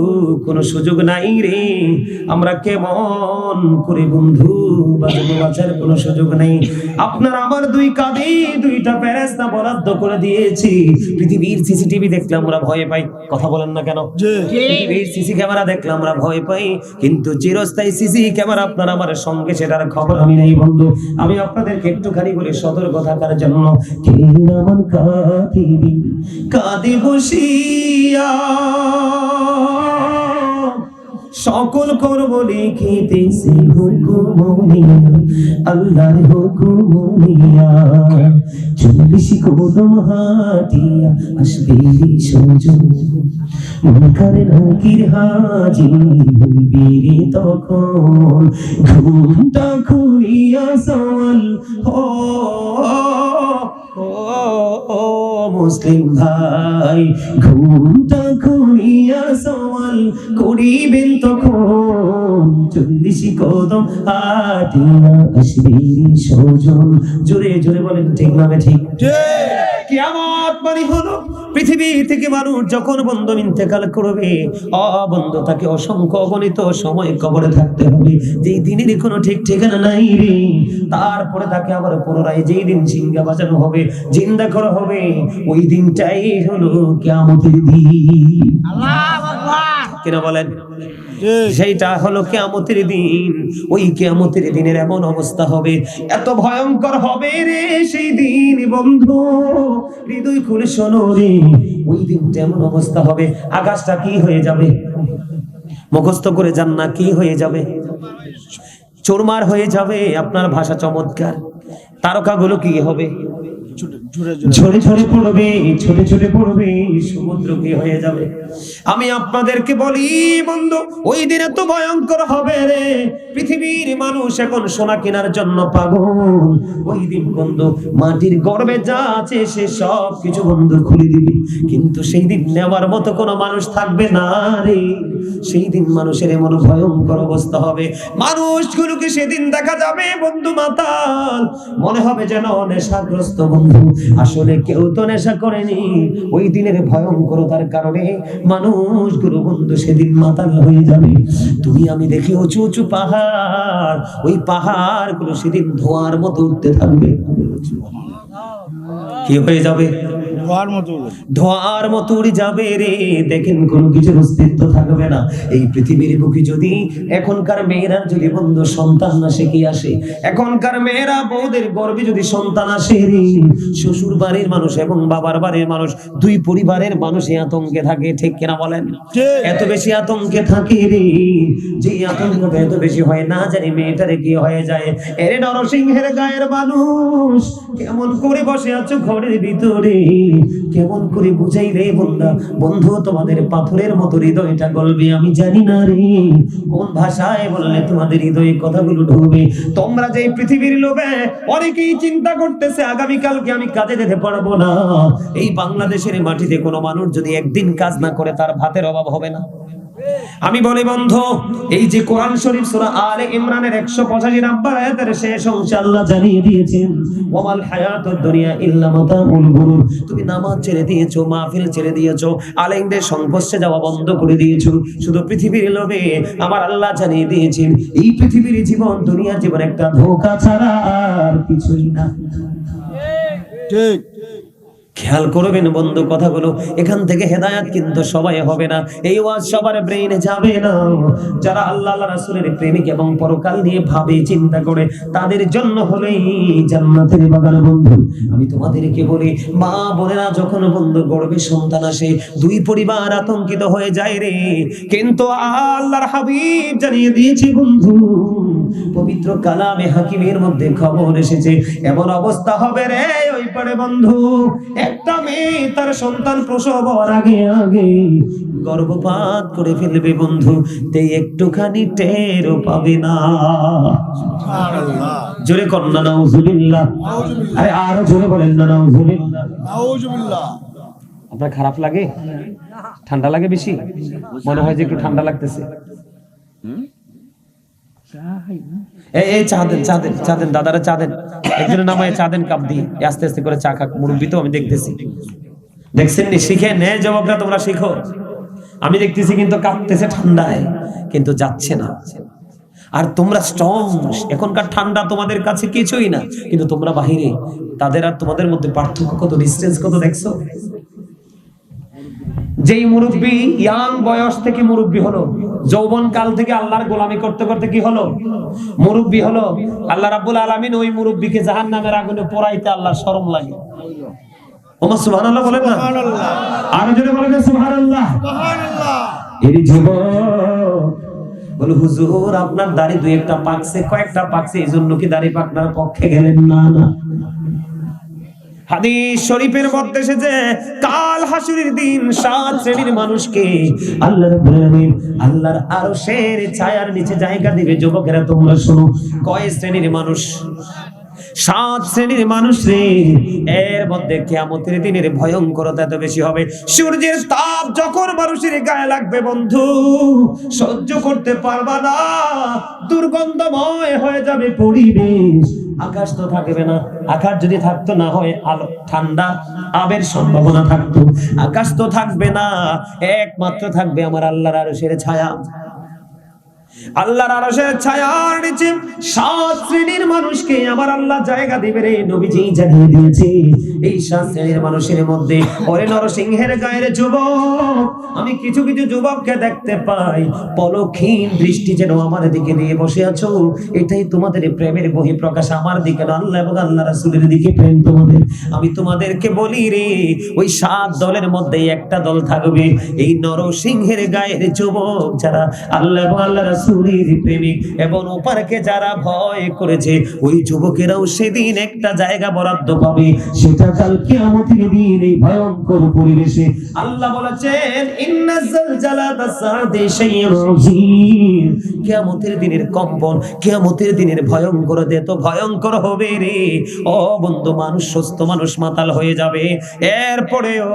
কোনো সুযোগ নাই রে। আমরা কেমন করে বন্ধু বাঁচার কোনো সুযোগ নেই। আপনার আমার দুই কাঁধে দুইটা ফেরেশতা বরাদ্দ করে দিয়েছি। পৃথিবীর সিসিটিভি দেখলে আমরা ভয় পাই, কথা বলেন না কেন? পৃথিবীর সিসি ক্যামেরা দেখলে আমরা ভয় পাই, কিন্তু চিরস্থায়ী সিসি ক্যামেরা আপনার আমার সঙ্গে, সেটার খবর আমি নেই বন্ধু। আমি আপনাদেরকে একটুখানি বলে সতর্ক থাকার জন্য, কিরামান কাতিবিন কাঁদে বসিয়া সকল করব লিখিতেছি হুকুমনিয়া, আল্লাহর হুকুমনিয়া। 40 কদম হাঁটিয়া আসবে সুযোগ, মুনকার নাকির হাজির হইবে রে তখন। ঘুমটা খুলিয়া সওয়াল ও মুসলিম ভাই, ঘুমটা খুলিয়া সওয়াল করিবেন তখন। 40 কদম হাঁটিয়া আসবে সুযোগ। জোরে জোরে বলেন, ঠিক না ঠিক? কিয়ামত মানে হলো পৃথিবী থেকে মানুষ যখন বন্ধু ইন্তেকাল করবে, বন্ধু তাকে অসংখ্য অগণিত সময় কবরে থাকতে হবে, যেই দিনের কোনো ঠিক ঠিকানা নাই রে। তারপরে তাকে আবার পুনরায় যেই দিন সিংহা বাজানো হবে, জিন্দা করা হবে, ওই দিনটাই হলো কিয়ামতের দিন। আল্লাহু আকবার। কিনা বলেন? সেইটা হলো কিয়ামতের দিন। ওই কিয়ামতের দিনের এমন অবস্থা হবে, এত ভয়ঙ্কর হবে রে সেই দিন বন্ধু, হৃদয় খুলে শোনো রে। ওই দিনটা এমন অবস্থা হবে, আকাশটা কি হয়ে যাবে? মুখস্থ করে যান না, কি হয়ে যাবে? চুরমার হয়ে যাবে। আপনার ভাষা চমৎকার। তারকাগুলো কি হবে? ঝরে ঝরে পড়বে, ছোটে ছোটে পড়বে, সমুদ্র কি হয়ে যাবে? আমি আপনাদেরকে বলি বন্ধু, ওই দিন এত ভয়ঙ্কর হবে রে, পৃথিবীর মানুষ এখন সোনা কেনার জন্য পাগল। ওই দিন বন্ধু মাটির গর্ভে যা আছে সে সব কিছু বন্ধু খুলে দিবে, কিন্তু সেই দিন নেওয়ার মতো কোনো মানুষ থাকবে না রে। সেই দিন মানুষের এমন ভয়ঙ্কর অবস্থা হবে, মানুষগুলোকে সেদিন দেখা যাবে বন্ধু মাতাল, মনে হবে যেন নেশাগ্রস্ত বন্ধু। আসলে কেউ তো নেশা করেনি, ওই দিনের ভয়ঙ্করতার কারণে মানুষগুলো বন্ধু সেদিন মাতাল হয়ে যাবে। তুমি আমি দেখি উঁচু উঁচু পাহাড়, ওই পাহাড়গুলো সেদিন ধোঁয়ার মতো উঠতে থাকবে। কি হয়ে যাবে? ধোঁয়ার মতো উড়ে যাবে রে। দেখেন কোনো কিছুর অস্তিত্ব থাকবে না এই পৃথিবীর বুকে। যদি এখনকার মেয়েরা যদি বন্ধু সন্তান না সে কি আসে, এখনকার মেয়েরা বউদের গর্ভে যদি সন্তান আসে রে, শ্বশুর বাড়ির মানুষ এবং বাবার বাড়ির মানুষ, দুই পরিবারের মানুষই আতঙ্কে থাকে, ঠিক কিনা বলেন? এত বেশি আতঙ্কে থাকে রে, যে আতঙ্কটা এত বেশি হয় না জানি মেয়েটারে কি হয়ে যায়। এরে নরসিংহের গায়ের মানুষ, কেমন করে বসে আছো ঘরের ভিতরে, কেমন করে বুঝাই রে বন্ধু তোমাদের পাথরের মতো হৃদয়টা গলবে আমি জানি না রে। কোন ভাষায় বললে তোমাদের হৃদয়ে কথাগুলো ঢুকবে? তোমরা যে পৃথিবীর লোভে অনেকেই চিন্তা করতেছে আগামীকালকে আমি কাজে যেতে পারবো না। এই বাংলাদেশের মাটিতে কোনো মানুষ যদি একদিন কাজ না করে তার ভাতের অভাব হবে না। আমি বলি বন্ধু, এই যে কোরআন শরীফ সূরা আলে ইমরানের 185 নম্বর আয়াতের শেষ অংশে আল্লাহ জানিয়ে দিয়েছেন, ওয়ামাল হায়াতুদ দুনিয়া ইল্লা মাতাউল গুরুর। তুমি নামাজ ছেড়ে দিয়েছো, মাহফিল ছেড়ে দিয়েছো, আলেমদের সংস্পর্শে যাওয়া বন্ধ করে দিয়েছো, শুধু পৃথিবীর লোভে। আমার আল্লাহ জানিয়ে দিয়েছেন এই পৃথিবীর জীবন, দুনিয়ার জীবন একটা ধোঁকা ছাড়া আর কিছুই না। ঠিক খেয়াল করবেন বন্ধু কথাগুলো। এখান থেকে হেদায়েত কিন্তু সবাই হবে না, এই ওয়াজ সবার ব্রেইনে যাবে না। যারা আল্লাহ রাসূলের প্রেমিক এবং পরকাল নিয়ে ভাবে চিন্তা করে, তাদের জন্য হলেই জান্নাতের বাগান বন্ধু। আমি তোমাদেরকে বলি, মা বোনেরা যখন বন্ধু গর্ভে সন্তান আসে, দুই পরিবার আতঙ্কিত হয়ে যায় রে, কিন্তু আল্লাহর হাবিব জানিয়ে দিয়েছে বন্ধু, পবিত্র কালামে হাকিমের মধ্যে খবর এসেছে, এমন অবস্থা হবে রে ওই পরে বন্ধু, একটা মেয়ে তার সন্তান প্রসব হওয়ার আগে আগে গর্ভপাত করে ফেলবে বন্ধু, তাই একটুখানি টেরও পাবে না। জোরে কন্যা নাউজুবিল্লাহ। আরে আরো জোরে বলেন না নাউজুবিল্লাহ। আপনার খারাপ লাগে? ঠান্ডা লাগে বেশি? মনে হয় যে একটু ঠান্ডা লাগতেছে। এই চা দেন, চা দেন, চা দেন, দাদারা চা দেন, একজনের নামায় চা দেন কাপ দিয়ে, আস্তে আস্তে করে চা খাক। মুরব্বী তো আমি দেখতেছি, দেখছেন নি? শিখে নে যুবকরা, তোমরা শিখো। আমি দেখতেছি কিন্তু কাঁপতেছে ঠান্ডায়, কিন্তু যাচ্ছে না। আর তোমরা স্ট্রং, এখনকার ঠান্ডা তোমাদের কাছে কিছুই না, কিন্তু তোমরা বাহিরে, তাদের আর তোমাদের মধ্যে পার্থক্য কত, ডিসটেন্স কত দেখছো? যেই মুরব্বী ইয়াং বয়স থেকে মুরব্বী হলো, যৌবন কাল থেকে আল্লাহর গোলামি করতে করতে কি হলো? মুরব্বী হলো। আল্লাহ রাব্বুল আলামিন ওই মুরব্বীকে জাহান্নামের আগুনে পোড়াইতে আল্লাহর শরম লাগে। ওমা সুবহানাল্লাহ বলেন না? আর জোরে বলেন সুবহানাল্লাহ। এই যুবক বলে, হুজুর আপনার দাড়ি দুই একটা পাকছে, কয়েকটা পাকছে, এই জন্য কি দাড়ি পাকনার পক্ষে গেলেন? না না, হাদিস শরীফের মধ্যে এসেছে কাল হাসুরের দিন 7 শ্রেণীর মানুষকে আল্লাহ রাব্বুল আলামিন আল্লাহর আরশের ছায়ার নিচে জায়গা দিবে। যুবকেরা তোমরা শোনো, কয় শ্রেণীর মানুষ? 7 শ্রেণীর মানুষ রে। এর মধ্যে কিয়ামতের দিনের ভয়ঙ্করতা এত বেশি হবে, সূর্যের তাপ যখন মানুষের গায়ে লাগবে বন্ধু, সহ্য করতে পারবা না, দুর্গন্ধময় হয়ে যাবে পরিবেশ। আকাশ তো থাকবে না, আকাশ যদি থাকতো না হয় আলো ঠান্ডা আবের সম্ভাবনা থাকতো। আকাশ তো থাকবে না, একমাত্র থাকবে আমার আল্লাহর আরশের ছায়া। আল্লাহর আরশের ছায়ার নিচে 7 শ্রেণীর মানুষকে আমার আল্লাহ জায়গা দিবে রে। নবীজি জানিয়ে দিয়েছে এই 7 শ্রেণীর মানুষের মধ্যে, ওরে নরসিংহের গায়ের যুবক, আমি কিছু কিছু যুবককে দেখতে পাই, পলকহীন দৃষ্টি যেন আমার দিকে দিয়ে বসে আছো। এটাই তোমাদের প্রেমের বহিঃপ্রকাশ, আমার দিকে না, আল্লাহ এবং আল্লাহ রাসূলের দিকে প্রেম তোমাদের। আমি তোমাদেরকে বলি রে, ওই 7 দলের মধ্যে একটা দল থাকবে, এই নরসিংহের গায়ের যুবক যারা আল্লাহ এবং আল্লাহ রাসূলের প্রেমিক এবং ওপারকে যারা ভয় করেছে, ওই যুবকেরাও সেদিন একটা জায়গা বরাদ্দ পাবে। সেটা কাল কিয়ামতের দিন এই ভয়ঙ্কর পরিবেশে। আল্লাহ বলেছেন ইন্না জালজালাতা সাআতি শাইউন আযীম। কিয়ামতের দিনের কম্পন, কিয়ামতের দিনের ভয়ঙ্করতা এত ভয়ঙ্কর হবে রে। ও বন্ধু, মানুষ সুস্থ, মানুষ মাতাল হয়ে যাবে। এরপরেও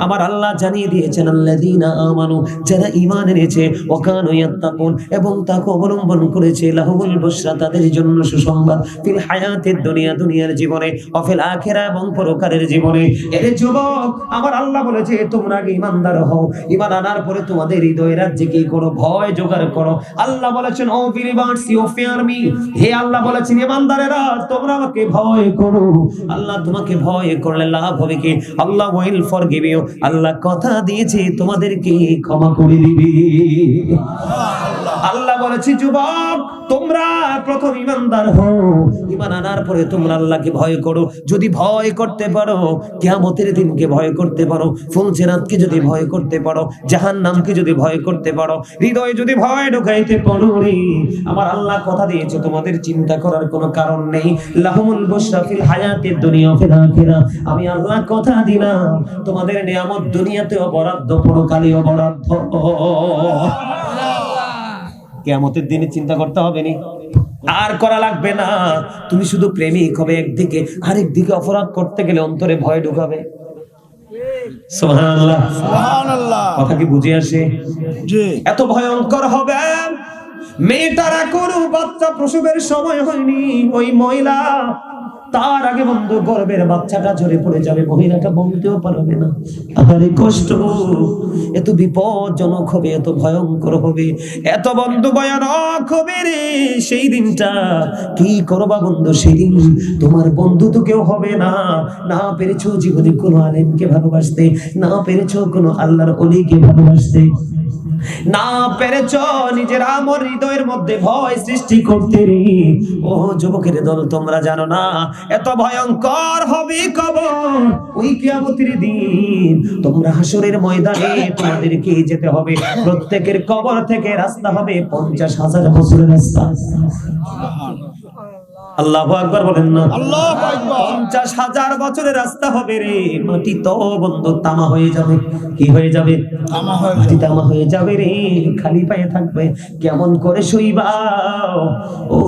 আমার আল্লাহ জানিয়ে দিয়েছেন আল্লাযীনা আমানু, যারা ঈমান এনেছে, ওয়া কানু ইয়াত্তাকুন, এবং তাকে অবলম্বন করেছে, লাহুমুল বুশরা, তাদের জন্য সুসংবাদ, ফিল হায়াতিদ দুনিয়া, দুনিয়ার জীবনে, ওয়া ফিল আখিরা, এবং পরকালের জীবনে। এর যুবক আমার আল্লাহ বলেছে তোমরা আগে ঈমানদার হও, ঈমান আনার পরে তোমাদের হৃদয়ের রাজ্যে কি করো? ভয় জোগাড় করো। আল্লাহ বলেছেন O believers you fear me, হে আল্লাহ বলেছেন ঈমানদারেরা তোমরা আমাকে ভয় করো। আল্লাহ তোমাকে ভয় করলে লাভ হবে কি? আল্লাহ উইল ফরগিভ ইউ, আল্লাহ কথা দিয়েছে তোমাদেরকে ক্ষমা করে দিবে। আল্লাহ বলেছে যুবক তোমরা প্রথম ঈমানদার হও, ঈমান আনার পরে তোমরা আল্লাহকে ভয় করো। যদি ভয় করতে পারো, কিয়ামতের দিনকে ভয় করতে পারো, ফুলসিরাতকে যদি ভয় করতে পারো, জাহান্নামকে যদি ভয় করতে পারো, হৃদয়ে যদি ভয় ঢুকাইতে পারো রে, আমার আল্লাহ কথা দিয়েছে তোমাদের চিন্তা করার কোনো কারণ নেই। লাহুমুল বুশরা ফিল হায়াতিদ দুনিয়া ফিল আখিরা, আমি আল্লাহ কথা দিলাম তোমাদের নিয়ামত দুনিয়াতেও বরাদ্দ, পরকালেও বরাদ্দ। কিয়ামতের দিনে চিন্তা করতে হবে না, আর করা লাগবে না। তুমি শুধু প্রেমিক হবে একদিকে, আরেকদিকে অপরাধ করতে গেলে অন্তরে ভয় ঢুকাবে। সুবহানাল্লাহ, সুবহানাল্লাহ। কথা কি বুঝে আসে? জি। এত ভয়ঙ্কর হবে। মেয়েটার এখনো বাচ্চা প্রসবের সময় হয়নি, ওই মহিলা তার আগে বন্ধু গর্ভের বাচ্চাটা ঝরে পড়ে যাবে, মহিলাটা বলতেও পারবে না। আরে কষ্ট, এত বিপজ্জনক হবে, এত ভয়ঙ্কর হবে, এত বন্ধু ভয়ানক হবে রে। সেই দিনটা কি করবা বন্ধু? সেদিন তোমার বন্ধু তো কেউ হবে না। না পেরেছো জীবনে কোনো আলেমকে ভালোবাসতে, না পেরেছো কোনো আল্লাহর ওলিকে ভালোবাসতে, না পেরেছ নিজের আমর হৃদয়ের মধ্যে ভয় সৃষ্টি করতে রে। ও যুবকের দল, তোমরা জানো না এত ভয়ঙ্কর হবে কবর ওই কিয়ামতের দিন। তোমরা হাসরের ময়দানে তোমাদেরকে যেতে হবে, প্রত্যেকের কবর থেকে রাস্তা হবে 50,000 বছরের রাস্তা। আল্লাহু আকবার বলেন না। আল্লাহু আকবার। 50,000 বছরের রাস্তা হবে রে, মাটি তো বন্ধু তামা হয়ে যাবে। কি হয়ে যাবে? তামা হয়ে মাটি যাবে। তামা হয়ে যাবে রে, খালি পায়ে থাকবে, কেমন করে শুইবা? ও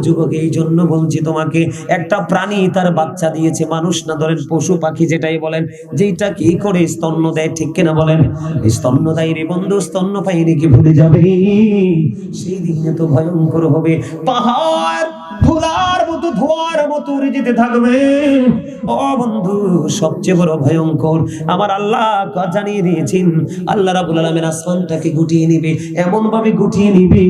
যুবক, এই জন্য বলছি তোমাকে, একটা প্রাণী তার বাচ্চা দিয়েছে, মানুষ না ধরেন পশু পাখি যেটাই বলেন, যেটা কি করে স্তন্য দেয়, ঠিক কিনা বলেন? স্তন্য দেয় রে বন্ধু, স্তন্য পাইনি কি ভুলে যাবে? সেই দিনে তো ভয়ঙ্কর হবে, পাহাড় ধুলার মতো ধোয়ার মতো উড়ে যেতে থাকবে। ও বন্ধু, সবচেয়ে বড় ভয়ঙ্কর আমার আল্লাহ জানিয়ে দিয়েছেন, আল্লাহ রাব্বুল আলামিন আসমানটাকে গুটিয়ে নিবে, এমন ভাবে গুটিয়ে নিবে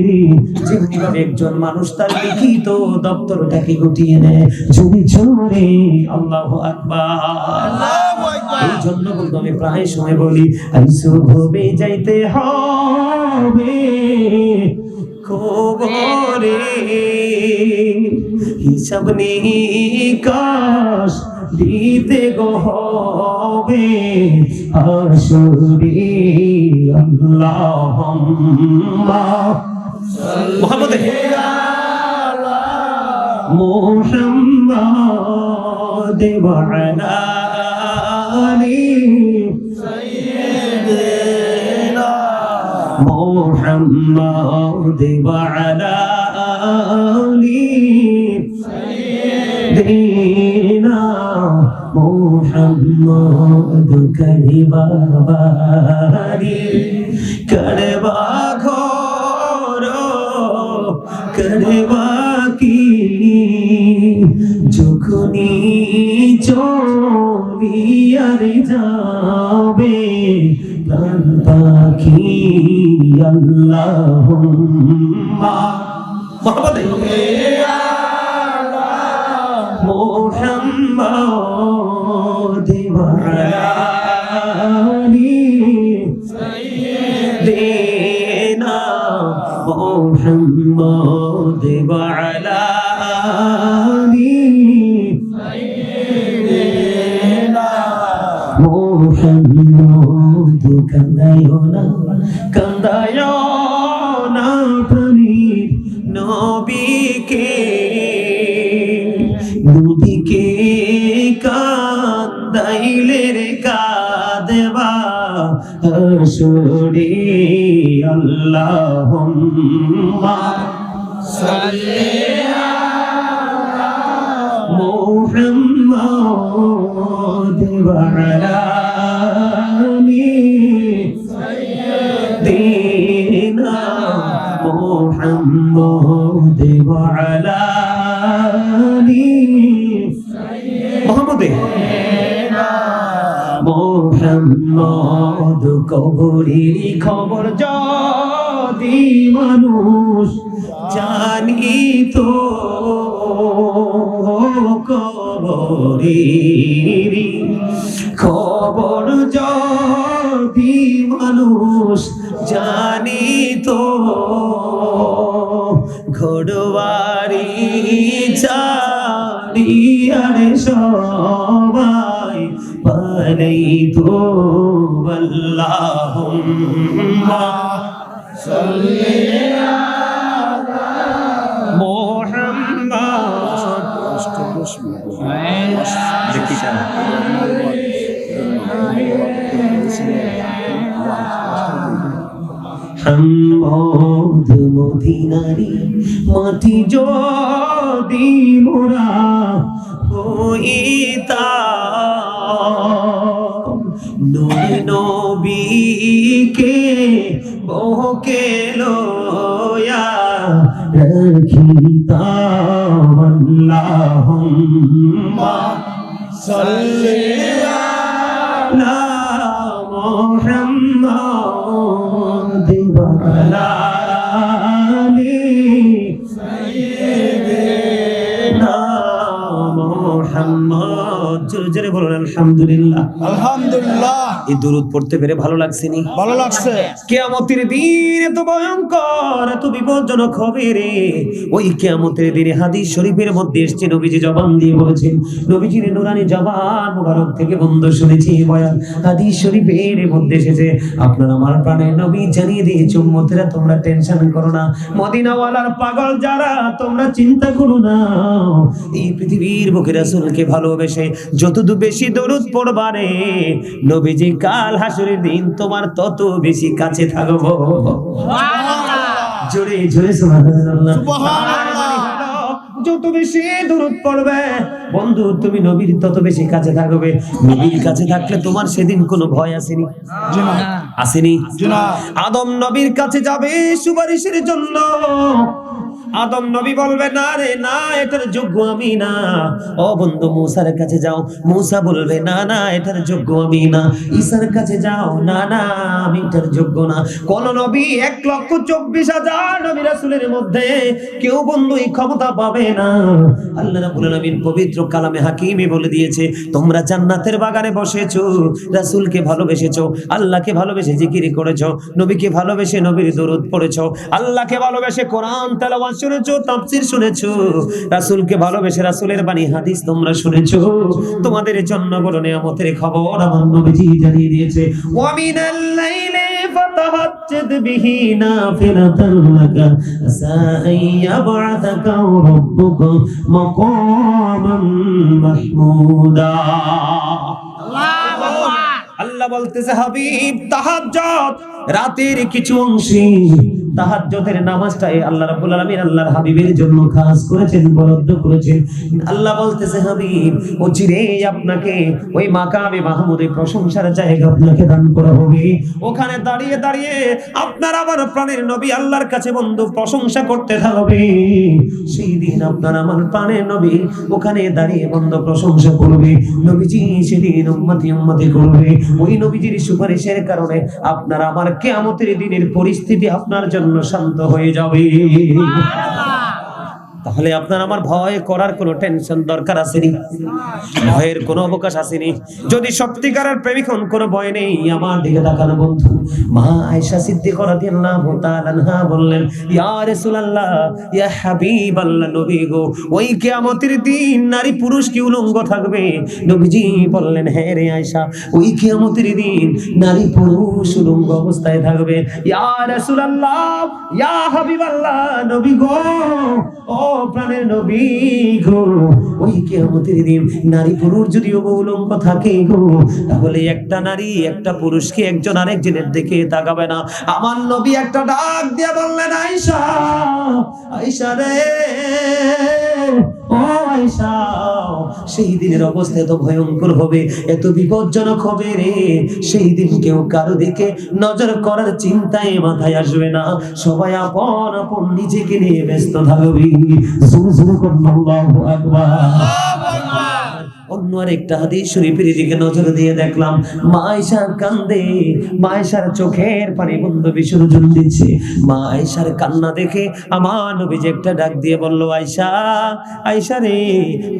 যেমনি ভাবে একজন মানুষ তার লিখিত দপ্তরটাকে গুটিয়ে নেয়। ঝুমি ঝুমরে আল্লাহু আকবার। আল্লাহু আকবার। এই জন্য বলতো আমি প্রায় সময় বলি, আইসো ভবে যাইতে হবে খবরে, হিসাব নিকাশ দিতে গো হবে হাসরে। আল্লাহুম্মা মুহাম্মদে মুহাম্মাদ ওয়া আলা আলি সাইয়্যিদিনা মুহাম্মাদ ওয়া আলা আলি সাইয়্যিদিনা মুহাম্মাদ করিবাবারি করবা ঘর করবা কি যখনি চলিয়ার যাবে প্রাণ পাখি। আল্লাহুম্মা মুহাম্মাদ ওয়া আলা আলি সাইয়্যিদিনা মুহাম্মাদ ওয়া আলা আলি সাইয়্যিদিনা মুহাম্মাদ। কান্দায়ো না, কান্দায়ো না প্রাণীর নবীকে, নবীকে কান্দাইলে রে কাঁদবা হাসরে। আল্লাহুম্মা সাল্লি আলা মুহাম্মাদ ওয়া আলা আলি সাইয়্যিদিনা মুহাম্মাদ ওয়া আলা আলি মুহাম্মাদে মুহাম্মাদ। কবরের খবর যদি মানুষ জানিত, কবরের খবর যদি মানুষ জানিত, ঘোড়বাড়ি চারিয়ারে সবাই পালাইতো। আল্লাহুম্মা সাল্লি আলা হাম্মদ মদিনারি মাটি যদি মোরা হইতাম, নবী নবীকে বহকে লয়া রাখিতাম। আল্লাহুম্মা সাল্লি আলা মুহাম্মাদ ওয়া আলা আলি সাইয়্যিদিনা মুহাম্মাদ জোরে জোরে বলুন আলহামদুলিল্লাহ। আলহামদুলিল্লাহ। এই দরুদ পড়তে পেরে ভালো লাগছে নি? ভালো লাগছে। কিয়ামতের দিন এত ভয়ঙ্কর, এত বিপজ্জনক হবে রে। ওই কিয়ামতের দিনে হাদিস শরীফের মধ্যে এসেছে, নবীজি জবান দিয়ে বলেছেন, নবীজির নুরানি জবান মুবারক থেকে বন্ধ শুনেছি বয়ান। হাদিস শরীফের মধ্যে এসেছে, আপনার আমার প্রাণের নবী জানিয়ে দিয়েছে, উম্মতেরা তোমরা টেনশন করো না, মদিনাওয়ালার পাগল যারা তোমরা চিন্তা করো না। এই পৃথিবীর বুকে রাসূলকে ভালোবেসে যত বেশি দরুদ পড়বা রে, নবীজি কাল হাসরের দিন তোমার তত বেশি কাছে থাকবো। জোরে জোরে সুবহানাল্লাহ। সুবহানাল্লাহ। যত বেশি দরুদ পড়বে বন্ধু, তুমি নবীর তত বেশি কাছে থাকবে। নবীর কাছে থাকলে তোমার সেদিন কোনো ভয় আসেনি? জি না। আসেনি? জি না। আদম নবীর কাছে যাবে সুপারিশের জন্য। আদম নবী বলবে, না রে না, এটার যোগ্য আমি না। ও বন্ধু, মূসার কাছে যাও, মূসা বলবে, না না, এটার যোগ্য আমি না। ঈসার কাছে যাও, না না, আমি এটার যোগ্য না। কোন নবী 1,24,000 নবী রাসূলের মধ্যে কেউ বন্ধু এই ক্ষমতা পাবে না। আল্লাহ রাব্বুল আলামিন পবিত্র কালামে হাকিমে বলে দিয়েছে, তোমরা জান্নাতের বাগানে বসেছো, রাসূলকে ভালোবেসেছো, আল্লাহকে ভালোবেসে জিকির করেছো, নবীকে ভালোবেসে নবীর দরুদ পড়েছো, আল্লাহকে ভালোবেসে কোরআন তেলাওয়াত শুনেছো, তাফসীর শুনেছো, রাসূলকে ভালোবেসে রাসূলের বাণী হাদিস তোমরা শুনেছো। তোমাদের জন্য বড় নিয়ামতের খবর আমার নবীজি জানিয়ে দিয়েছে, ওয়া মিনাল লাইলি ফাতাহাজ্জাদ বিহি নাফিলাতান লাকা আসা আইয়াবআতাকা রাব্বুকা মাকামান মাহমুদা। আল্লাহ বলতেছে, হাবিব, তাহাজ্জুদ রাতের কিছু অংশে তাহাজ্জুদের নামাজটাই আল্লাহ রাব্বুল আলামিন আল্লাহর হাবিবের জন্য খাস করেছেন, বরাদ্দ করেছেন। আল্লাহ বলতেছে, হাবিব, ও চিরে আপনাকে ওই মাকামে মাহমুদে প্রশংসার জায়গা আপনাকে দান করা হবে। ওখানে দাঁড়িয়ে দাঁড়িয়ে আপনার আমার প্রাণের নবী আল্লাহর কাছে বন্ধু প্রশংসা করতে থাকবে। সেই দিন আপনার আমার প্রাণের নবী ওখানে দাঁড়িয়ে বন্ধু প্রশংসা করবে। নবীজি সেদিন উম্মতি উম্মতি করবে। ওই নবীজির সুপারিশের কারণে আপনার আমার কিয়ামতের দিনের পরিস্থিতি আপনার জন্য শান্ত হয়ে যাবে। তাহলে আপনার আমার ভয় করার কোনো টেনশন দরকার আসেনি, ভয়ের কোনো অবকাশ আসেনি। যদি সত্যিকারের প্রেমিক হন, কোনো ভয় নেই। আমার দিকে তাকান বন্ধু, মা আয়েশা সিদ্দিকা রাদিয়াল্লাহু তাআলা আনহা বললেন, ইয়া রাসূলুল্লাহ, ইয়া হাবিবাল্লাহ, নবী গো, ওই কিয়ামতের দিন নারী পুরুষ কি উলঙ্গ থাকবে? নবীজি বললেন, হ্যাঁ রে আয়েশা, ওই কিয়ামতের দিন নারী পুরুষ উলঙ্গ অবস্থায় থাকবে। ইয়া রাসূলুল্লাহ, ইয়া হাবিবাল্লাহ, নবী গো, ও প্রাণের নবী গো, ওই কিয়ামতের দিন নারী পুরুষ যদি উলঙ্গ থাকে গো, তাহলে একটা নারী একটা পুরুষকে একজন আরেকজনের দিকে তাকাবে না। আমার নবী একটা ডাক দিয়ে বললেন, আয়েশা, আয়েশা রে, ও আয়েশা, সেই দিনের অবস্থা এত ভয়ঙ্কর হবে, এত বিপজ্জনক হবে রে, সেই দিন কেউ কারো দিকে নজর করার চিন্তায় মাথায় আসবে না। সবাই আপন আপন নিজেকে নিয়ে ব্যস্ত থাকবে। আল্লাহু আকবার। অন্য আরেকটা হাদিস শরীফের দিকে নজর দিয়ে দেখলাম, মা আয়েশা কান্দে, মা আয়েশার চোখের পানি বন্ধু বিসর্জন দিচ্ছে। মা আয়েশার কান্না দেখে আমার নবীজি একটা ডাক দিয়ে বলল, আয়েশা, আয়েশা রে,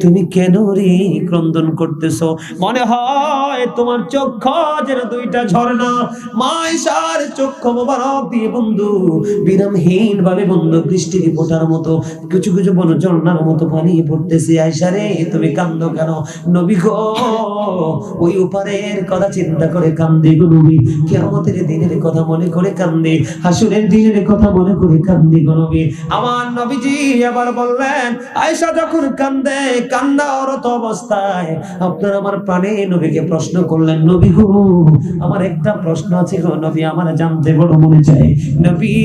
তুমি কেন রে ক্রন্দন করতেছো? মনে হয় তোমার চক্ষু যেন দুইটা ঝর্ণা। মা আয়েশার চক্ষু মোবারক দিয়ে বন্ধু বিরামহীন ভাবে বন্ধু বৃষ্টির ফোঁটার মতো কিছু কিছু বন ঝর্ণার মতো পানি পড়তেছে। আয়েশা রে, তুমি কান্দো কেন? নবী গো, ওই উপরের কথা চিন্তা করে কান্দে গো নবী, কিয়ামতের দিনের কথা মনে করে কান্দে, হাসরের দিনের কথা মনে করে কান্দে গো নবী। আমার নবীজি আবার বললেন, আয়েশা যখন কান্দে, কান্নারত অবস্থায় আপনার আমার প্রাণে নবীকে প্রশ্ন করলেন, নবী গো, আমার একটা প্রশ্ন আছে গো নবী, আমার জানতে বড় মনে চায়। নবী,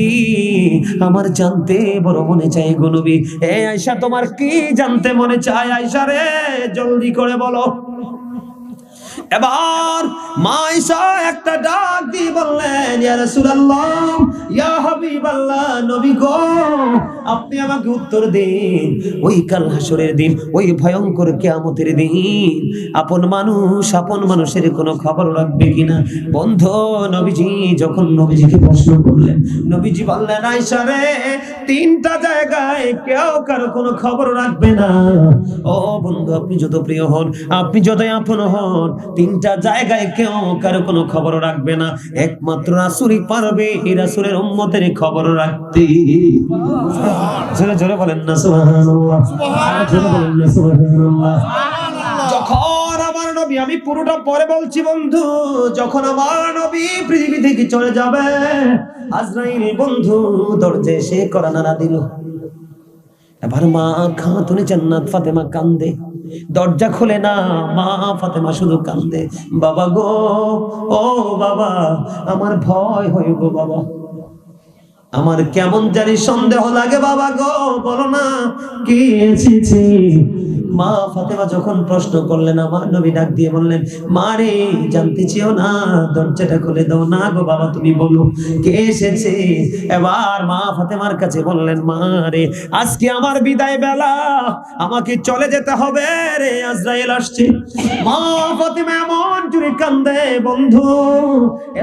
আমার জানতে বড় মনে চায় গো নবী। এ আয়েশা, তোমার কি জানতে মনে চায়? আয়েশা রে, জলদি করে বলো। এবার মা আয়েশা একটা ডাক দিয়ে বললেন, ইয়া রাসূলুল্লাহ, ইয়া হাবিবাল্লাহ, নবী গো, আপনি আমাকে উত্তর দিন, ওই কাল হাসরের দিন, ওই ভয়ঙ্কর কিয়ামতের দিন আপন মানুষের কোনো খবর রাখবে কিনা? বন্ধু, নবীজি যখন নবীজিকে প্রশ্ন করলেন, নবীজি বললেন, আয়েশা রে, তিনটা জায়গায় কেউ কারো কোনো খবর রাখবে না। ও বন্ধু, আপনি যত প্রিয় হন, আপনি যতই আপন হন, তিনটা জায়গায় কেউ কারো কোনো খবর রাখবে না, একমাত্র রাসূলই পারবে এই রাসূলের উম্মতের খবর রাখতে। জোরে জোরে বলেন না সুবহানাল্লাহ, জোরে বলেন না সুবহানাল্লাহ। যখন আমার নবী, আমি পুরোটা পরে বলছি বন্ধু, যখন আমার নবী পৃথিবী থেকে চলে যাবে, আজরাইল বন্ধু দরজায় এসে কড়া নাড়া দিল। এবার মা খাতুনে জান্নাত ফাতেমা কান্দে, দরজা খুলে না, মা ফাতেমা শুধু কান্দে, বাবা গো, ও বাবা, আমার ভয় হয় গো বাবা, আমার কেমন জানি সন্দেহ লাগে বাবা গো, বলো না কে এসেছে? মা ফাতেমা যখন প্রশ্ন করলেন, আমার নবী ডাক দিয়ে বললেন, মা রে, জানতে চেও না, দরজাটা খুলে দাও না গো বাবা, তুমি বলো কে এসেছে। এবার মা ফাতেমার কাছে বললেন, মা রে, আজকে আমার বিদায় বেলা, আমাকে চলে যেতে হবে রে, আজরাইল আসছে। মা ফাতেমা এমন জোরে কান্দে বন্ধু,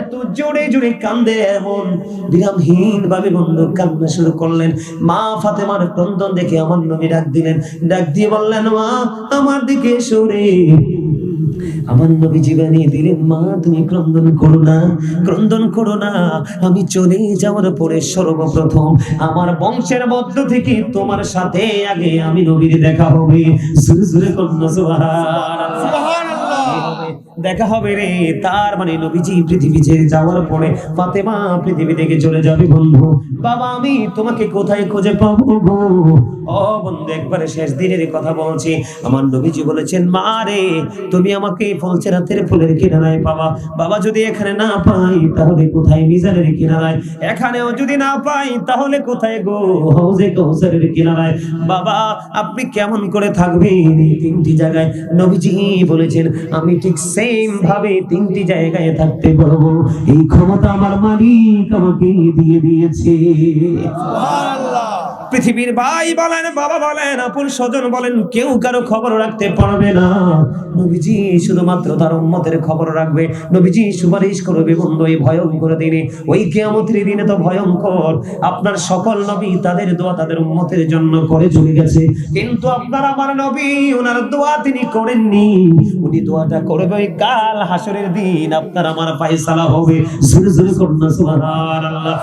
এত জোরে জোরে কান্দে, এমন বিরামহীন ভাবে বন্ধু কান্না শুরু করলেন। মা ফাতেমার ক্রন্দন দেখে আমার নবী ডাক দিলেন, ডাক দিয়ে বললেন, মা আমার দিকে এসো রে। আমার নবীজি বানিয়ে দিলেন, মা তুমি ক্রন্দন করো না, ক্রন্দন করো না, আমি চলে যাওয়ার পরে সর্বপ্রথম আমার বংশের মধ্য থেকে তোমার সাথে আগে আমি নবীর দেখা হবে। জোরে জোরে কন্যা সুবহানাল্লাহ, দেখা হবে রে। তার মানে নবীজি পৃথিবী ছেড়ে যাওয়ার পরে ফাতেমা পৃথিবী থেকে চলে যাবে। বন্ধু, বাবা আমি তোমাকে কোথায় খুঁজে পাবো গো? ও বন্ধু, একবারে শেষ দিনের কথা বলছি। আমার নবীজি বলেছেন, মা রে, তুমি আমাকে ফুলছেরাতের ফুলের কিনারায় পাবা। বাবা, যদি এখানে না পাই তাহলে কোথায়? মিজানের কিনারায়। এখানেও যদি না পাই তাহলে কোথায় গো? হাউজে কাউসারের কিনারায়। বাবা, আপনি কেমন করে থাকবেন এই তিনটি জায়গায়? নবীজি বলেছেন, আমি ঠিক সেম ভাবে তিনটি জায়গায় থাকতে পারবো, এই ক্ষমতা আমার মালিক আমাকে দিয়ে দিয়েছে। সুবহানাল্লাহ। পৃথিবীর ভাই বলেন, বাবা বলেন, আপন স্বজন বলেন, কেউ কারো খবর রাখতে পারবে না। নবীজি শুধুমাত্র তার উম্মতের খবর রাখবে। নবীজি সুপারিশ করবে বন্ধু এই ভয়ঙ্কর দিনে, ওই কিয়ামতের দিনে তো ভয়ঙ্কর। আপনার সকল নবী তাদের দোয়া তাদের উম্মতের জন্য করে চলে গেছে, কিন্তু আপনার আমার নবী ওনার দোয়া তিনি করেননি। উনি দোয়াটা করবে ওই কাল হাসরের দিন, আপনার আমার ফায়সালা হবে। জোরে জোরে করুন সুবহানাল্লাহ।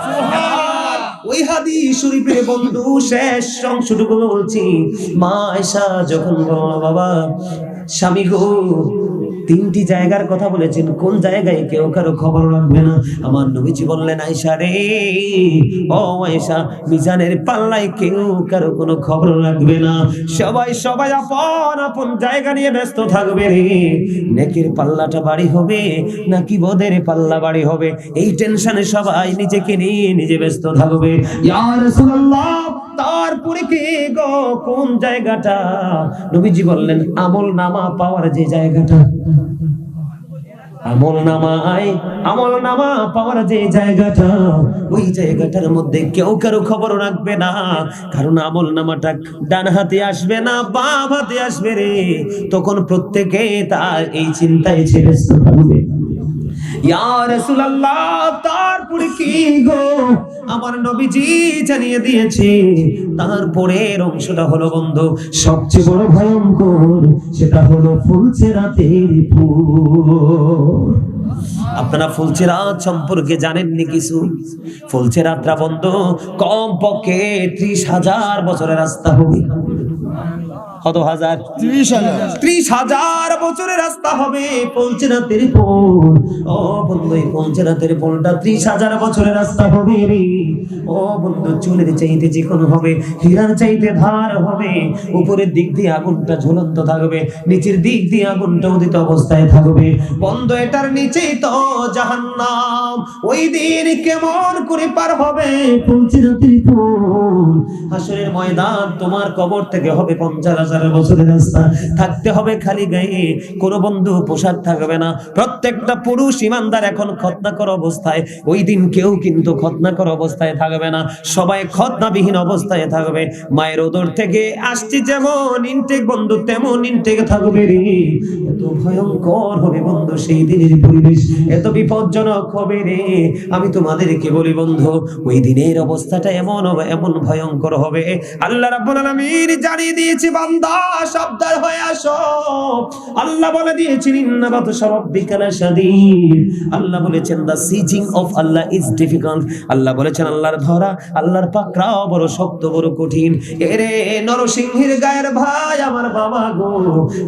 ওই হাদিস শরীফের বন্ধু শেষ অংশটুকু বলছি। মা আয়েশা যখন বলল, বাবা স্বামী গো, তিনটি জায়গার কথা বলেছেন, কোন জায়গায় কেউ কারো খবর রাখবে না? আমার নবীজি বললেন, আয়েশা রে, ও আয়েশা, মিজানের পাল্লায় কেউ কারো কোনো খবর রাখবে না। সবাই সবাই আপন আপন জায়গা নিয়ে ব্যস্ত থাকবে রে। নেকির পাল্লাটা বাড়ি হবে নাকি বদের পাল্লা বাড়ি হবে, এই টেনশনে সবাই নিজেকে নিয়ে নিজে ব্যস্ত থাকবে। ইয়া রাসূলুল্লাহ, তারপরে কি গো, কোন জায়গাটা? নবীজি বললেন, আমল নামা পাওয়ার যে জায়গাটা, আমল নামা পাওয়ার যে জায়গাটা, ওই জায়গাটার মধ্যে কেউ কারো খবর রাখবে না। কারণ আমল নামাটা ডান হাতে আসবে না বাম হাতে আসবে রে, তখন প্রত্যেকে তার এই চিন্তায় ছেড়ে থাকবে। ইয়া রাসূলুল্লাহ, তারপরে কি গো? আমার নবীজি জানিয়ে দিয়েছে। তারপরের অংশটা হলো বন্ধু সবচেয়ে বড় ভয়ঙ্কর, সেটা হলো ফুলছেরাতের ফুল। আপনারা ফুলছেরাত সম্পর্কে জানেননি কিছু? ফুলছেরাতরা বন্ধু কম পক্ষে 30,000 বছরের রাস্তা হবে। কত হাজার? 30,000 বছরের রাস্তা হবে ফুলছেরাতের ফুল। ও বন্ধু, এই ফুলছেরাতের ফুলটা 30,000 বছরের রাস্তা হবে রে। ও বন্ধু, চুলের চাইতে চিকন হবে, হীরার চাইতে ধার হবে। উপরের দিক দিয়ে আগুনটা ঝুলন্ত থাকবে, নিচের দিক দিয়ে আগুনটা উদিত অবস্থায় থাকবে। বন্ধু, এটার নিচেই তো জাহান্নাম। ওই দিন কেমন করে পার হবে ফুলছেরাতের ফুল? হাসরের ময়দান তোমার কবর থেকে হবে 50,000 10,000 বছরের রাস্তা, থাকতে হবে খালি গায়ে, কোন বন্ধু পোশাক থাকবে না। প্রত্যেকটা পুরুষ ইমানদার এখন খতনাকর অবস্থায়, ওই দিন কেউ কিন্তু খতনাকর অবস্থায় থাকবে না, সবাই খতনাবিহীন অবস্থায় থাকবে। মায়ের উদর থেকে আসছে যেমন ইনটেক বন্ধু, তেমন ইনটেক থাকবে রে। এত ভয়ঙ্কর হবে বন্ধু সেই দিনের পরিবেশ, এত বিপজ্জনক হবে রে। আমি তোমাদেরকে বলি বন্ধু, ওই দিনের অবস্থাটা এমন হবে, এমন ভয়ঙ্কর হবে। আল্লাহ রাব্বুল আলামিন জানিয়ে দিয়েছে, বান্দা সাবধান হয়ে আসো। আল্লাহ বলে দিয়েছেন, ইন্না বাতশা রাব্বিকা লাশাদীদ। আল্লাহ বলেছেন, the seizing of Allah is difficult. আল্লাহ বলেছেন, আল্লাহর ধরা, আল্লাহর পাকড়াও বড় শক্ত, বড় কঠিন। এরে নরসিংহের গায়ের ভাই, আমার বাবা গো,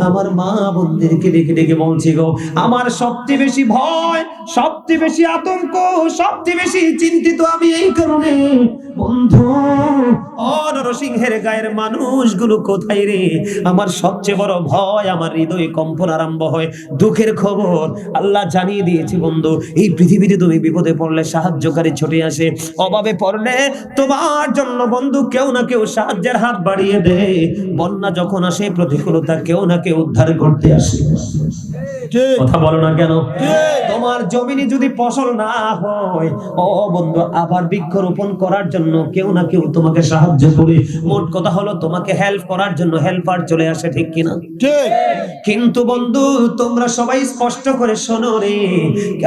আমার মা বোনদেরকে ডেকে ডেকে বলছি গো, আমার সবচেয়ে বেশি ভয়, সবচেয়ে বেশি আতঙ্ক, সবচেয়ে বেশি চিন্তিত আমি এই কারণে বন্ধু, ও নরসিংহের গায়ের মানুষগুলো কোথায় রে? আমার সবচেয়ে বড় ভয়, আমার হৃদয় কম্পন আরম্ভ হয়, দুঃখের খবর আল্লাহ জানিয়ে দিয়েছে বন্ধু। এই পৃথিবীতে তুমি বিপদে পড়লে সাহায্যকারী ছুটে আসে, অভাবে পড়লে তোমার জন্য বন্ধু কেউ না কেউ সাহায্যের হাত বাড়িয়ে দেয়। বন্যা যখন আসে, প্রতিকূলতা কেউ না কেউ উদ্ধার করতে আসে। কথা বলো না কেন? তোমার জমিনে যদি ফসল না হয়, ও বন্ধু, আবার বৃক্ষরোপণ করার জন্য কেউ না কেউ তোমাকে সাহায্য করে। মোট কথা হলো, তোমাকে হেল্প করার জন্য হেল্পার চলে আসে, ঠিক কিনা? কিন্তু বন্ধু, তোমরা সবাই স্পষ্ট করে শোনো রে,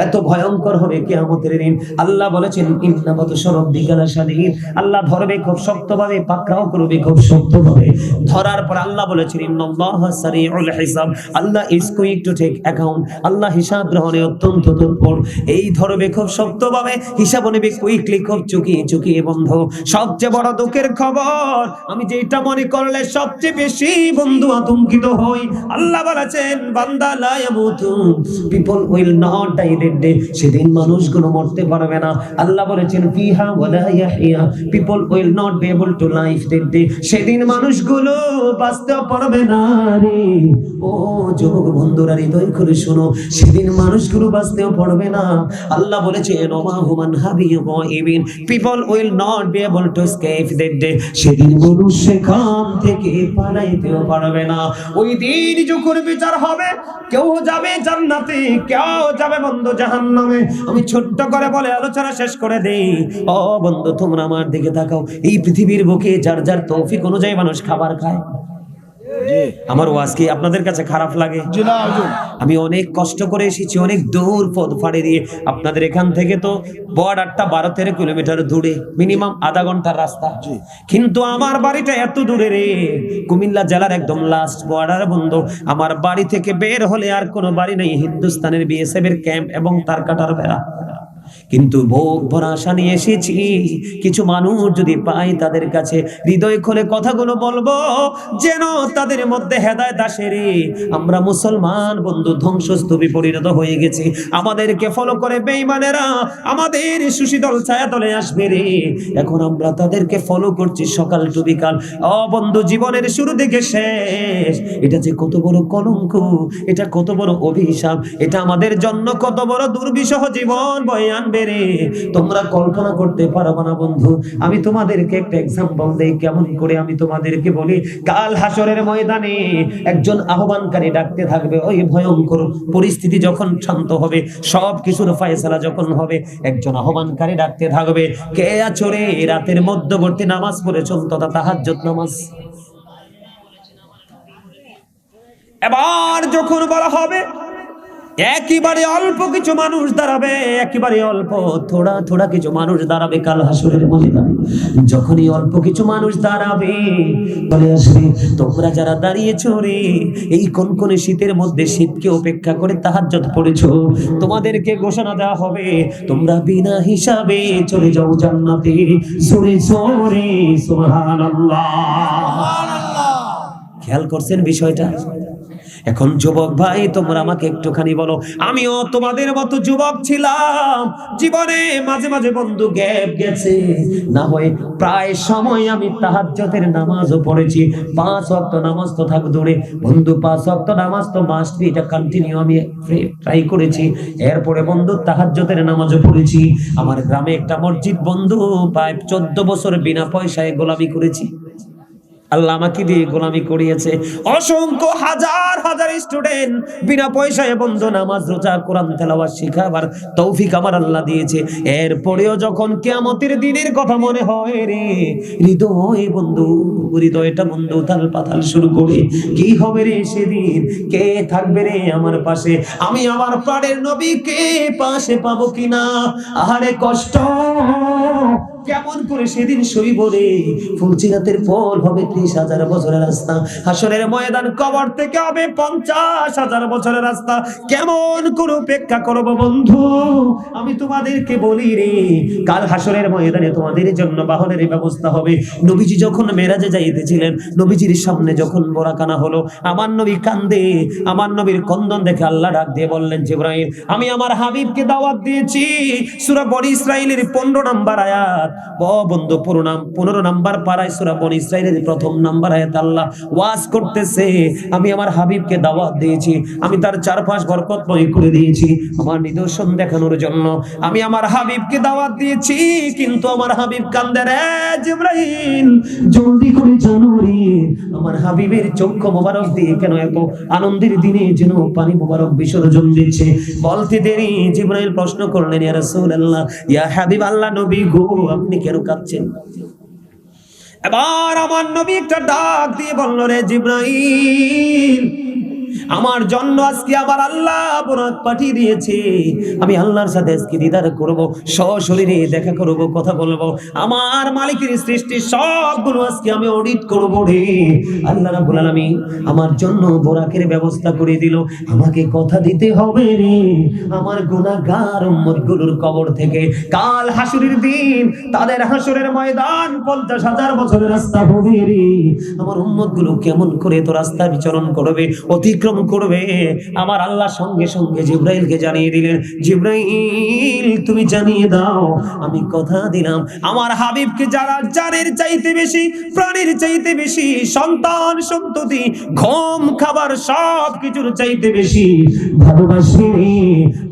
এত ভয়ঙ্কর হবে কিয়ামতের দিন। আল্লাহ বলেছেন, ইন্না বাতশা রাব্বিকা লাশাদীদ। আল্লাহ ধরবে খুব শক্তভাবে, পাকড়াও করবে খুব শক্তভাবে। ধরার পর আল্লাহ বলেছেন, ইন্নাল্লাহা সারিউল হিসাব। Allah is quick to take account. আল্লাহ হিসাব গ্রহণে অত্যন্ত তৎপর। এই ধরবে খুব শক্তভাবে, হিসাব নেবে কুইকলি, খুব চুকিয়ে চুকিয়ে। বন্ধু, সবচেয়ে বড় দুঃখের খবর, আমি যেটা মনে করলে সবচেয়ে বেশি বন্ধু আতঙ্কিত হই, আল্লাহ বলেছেন, বান্দা লা ইয়ামুতু, people will not die that day. সেদিন মানুষগুলো মরতে পারবে না। আল্লাহ বলেছেন, ফিহা ওয়ালা ইয়াহইয়া, people will not be able to live that day. সেদিন মানুষগুলো বাঁচতে পারবে না রে। ও যুবক বন্ধুরা, হৃদয় খুলে শোনো, সেদিন মানুষগুলো বাঁচতেও পারবে না। আল্লাহ বলেছেন, ওমা হুমান হাবিয়ু গায়বিন, people will not be able to escape that day. সেদিন মানুষ সেখান থেকে পালাইতেও পারবে না। ওই দিন যখন বিচার হবে, কেউ যাবে জান্নাতে, কেউ যাবে বন্ধু জাহান্নামে। আমি ছোট্ট করে বলে আলোচনা শেষ করে দেই। ও বন্ধু, তোমরা আমার দিকে তাকাও। এই পৃথিবীর বুকে যার যার তৌফিক অনুযায়ী মানুষ খাবার খায়। আমার ওয়াজ কি আপনাদের কাছে খারাপ লাগে? আমি অনেক কষ্ট করে এসেছি, অনেক দূর পথ ফাড়ে দিয়ে। আপনাদের এখান থেকে তো বর্ডারটা 12-13 কিলোমিটার দূরে, মিনিমাম আধা ঘন্টার রাস্তা। কিন্তু আমার বাড়িটা এত দূরে রে, কুমিল্লা জেলার একদম লাস্ট বর্ডার বন্ধু। আমার বাড়ি থেকে বের হলে আর কোনো বাড়ি নেই, হিন্দুস্তানের বিএসএফ এর ক্যাম্প এবং তার কাটার বেড়া। কিন্তু বুক ভরা আশা নিয়ে এসেছি, কিছু মানুষ যদি পাই তাদের কাছে হৃদয় খুলে কথাগুলো বলবো, যেন তাদের মধ্যে হেদায়েত আসে রে। আমরা মুসলমান বন্ধু ধ্বংসস্তূপে পরিণত হয়ে গেছি। আমাদেরকে ফলো করে বেঈমানেরা আমাদের সুশীতল ছায়াতলে আসবে রে। এখন আমরা তাদেরকে ফলো করছি সকাল টু বিকাল। ও বন্ধু, জীবনের শুরু থেকে শেষ, এটা যে কত বড় কলঙ্ক, এটা কত বড় অভিশাপ, এটা আমাদের জন্য কত বড় দুর্বিষহ জীবন বয়ে আনবে রে। তোমরা কল্পনা করতে পারবে না বন্ধু। আমি তোমাদেরকে একটা এক্সাম্পল দেই, কেমন করে আমি তোমাদেরকে বলি। কাল হাসরের ময়দানে একজন আহ্বানকারী ডাকতে থাকবে। ওই ভয়ঙ্কর পরিস্থিতি যখন শান্ত হবে, সব কিছুর ফয়সালা যখন হবে, একজন আহ্বানকারী ডাকতে থাকবে, কে আছো রে? রাতের মধ্যবর্তী নামাজ পড়েছো, তথা তাহাজ্জুদ নামাজ। এবার যখন বলা হবে, একেবারে অল্প কিছু মানুষ দাঁড়াবে, একেবারে অল্প, থোড়া থোড়া কিছু মানুষ দাঁড়াবে কাল হাসরের ময়দানে। যখনই অল্প কিছু মানুষ দাঁড়াবে, বলে আসবে, তোমরা যারা দাঁড়িয়েছো রে, এই কনকনে শীতের মধ্যে শীতকে উপেক্ষা করে তাহাজ্জুদ পড়েছো, তোমাদেরকে ঘোষণা দেওয়া হবে, তোমরা বিনা হিসাবে চলে যাও জান্নাতে। জোরে জোরে সুবহানাল্লাহ। খেয়াল করছেন বিষয়টা? এখন যুবক ভাই, তোমরা আমাকে একটুখানি বলো, আমিও তোমাদের মতো যুবক ছিলাম, জীবনে মাঝে মাঝে বন্ধু গ্যাপ গেছে, না হয় প্রায় সময় আমি তাহাজ্জুদের নামাজও পড়েছি। 5 ওয়াক্ত নামাজ তো থাক দূরে বন্ধু, 5 ওয়াক্ত নামাজ তো মাস্ট বি, এটা কন্টিনিউ আমি ট্রাই করেছি। এরপরে বন্ধু তাহাজ্জুদের নামাজও পড়েছি। আমার গ্রামে একটা মসজিদ বন্ধু, প্রায় 14 বছর বিনা পয়সায় গোলামি করেছি। আল্লাহ আমাকে দিয়ে গোলামি করিয়েছে। অসংখ্য হাজার হাজার স্টুডেন্ট বিনা পয়সায় বন্ধু নামাজ রোজা কোরআন তেলাওয়াত শিখাবার তৌফিক আমার আল্লাহ দিয়েছে। এরপরেও যখন কিয়ামতের দিনের কথা মনে হয় রে, হৃদয় বন্ধু, হৃদয়টা বন্ধু তাল পাতাল শুরু করে, কি হবে রে সেদিন, কে থাকবে রে আমার পাশে, আমি আমার প্রাণের নবীকে পাশে পাবো কিনা, আহারে কষ্ট কেমন করে সেদিন সইব রে। ফুলসিরাতের পর হবে 30,000 বছরের রাস্তা, হাসরের ময়দান কবর থেকে হবে 50,000 বছরের রাস্তা, কেমন করে উপেক্ষা করব বন্ধু। আমি তোমাদেরকে বলি রে, কাল হাসরের ময়দানে তোমাদের জন্য বাহনের ব্যবস্থা হবে। নবীজি যখন মেরাজে যাইতেছিলেন, নবীজির সামনে যখন বোরাকানা হলো, আমার নবী কান্দে, আমার নবীর কন্দন দেখে আল্লাহ ডাক দিয়ে বললেন, জিবরাইল আমি আমার হাবিবকে দাওয়াত দিয়েছি। সূরা বনী ইসরাইলের 15 নাম্বার আয়াত, বন্ধু 15 নাম্বার পারায় সূরা বনী ইসরাইলের প্রথম নাম্বার আয়াত আল্লাহ ওয়াজ করতেছে, আমি আমার হাবিবকে দাওয়াত দিয়েছি, আমি তার চারপাশ বরকতময় করে দিয়েছি আমার নিদর্শন দেখানোর জন্য, আমি আমার হাবিবকে দাওয়াত দিয়েছি, কিন্তু আমার হাবিব কান্দে রে জিবরাইল, জলদি করে জানো রে আমার হাবিবের চক্ষু মোবারক দিয়ে কেন এত আনন্দের দিনে যেন পানি মোবারক বিসর্জন দিচ্ছে। বলতে দেরি জিবরাইল প্রশ্ন করলেন, ইয়া রাসূলুল্লাহ, ইয়া হাবিব আল্লাহ নবী গো, আপনি কেন কাঁদছেন? এবার আমার নবী একটা ডাক দিয়ে বলল, রে জিবরাইল, আমার জন্য আজকে আবার আল্লাহ বরাত পাঠিয়ে দিয়েছে, আমি আল্লাহর সাথে আজকে দিদার করব, সশরীরে দেখা করব, কথা বলবো, আমার মালিকের সৃষ্টি সবগুলো আজকে আমি অডিট করব রে। আল্লাহ রাব্বুল আলামিন আমার জন্য বোরাকের ব্যবস্থা করে দিল, আমাকে কথা দিতে হবে রে, আমার গুনাহগার উম্মতগুলোর কবর থেকে কাল হাসরের দিন তাদের হাসরের ময়দান 50,000 বছরের রাস্তা হবে রে, আমার উম্মতগুলো কেমন করে তো রাস্তা বিচরণ করবে, অতিক্রম করবে। আমার আল্লাহ সঙ্গে সঙ্গে জিবরাইলকে জানিয়ে দিলেন, জিবরাইল তুমি জানিয়ে দাও, আমি কথা দিলাম আমার হাবিবকে যারা জানের চাইতে বেশি, প্রাণের চাইতে বেশি, সন্তান সন্ততি ঘুম খাবার সব কিছুর চাইতে বেশি ভালোবাসি,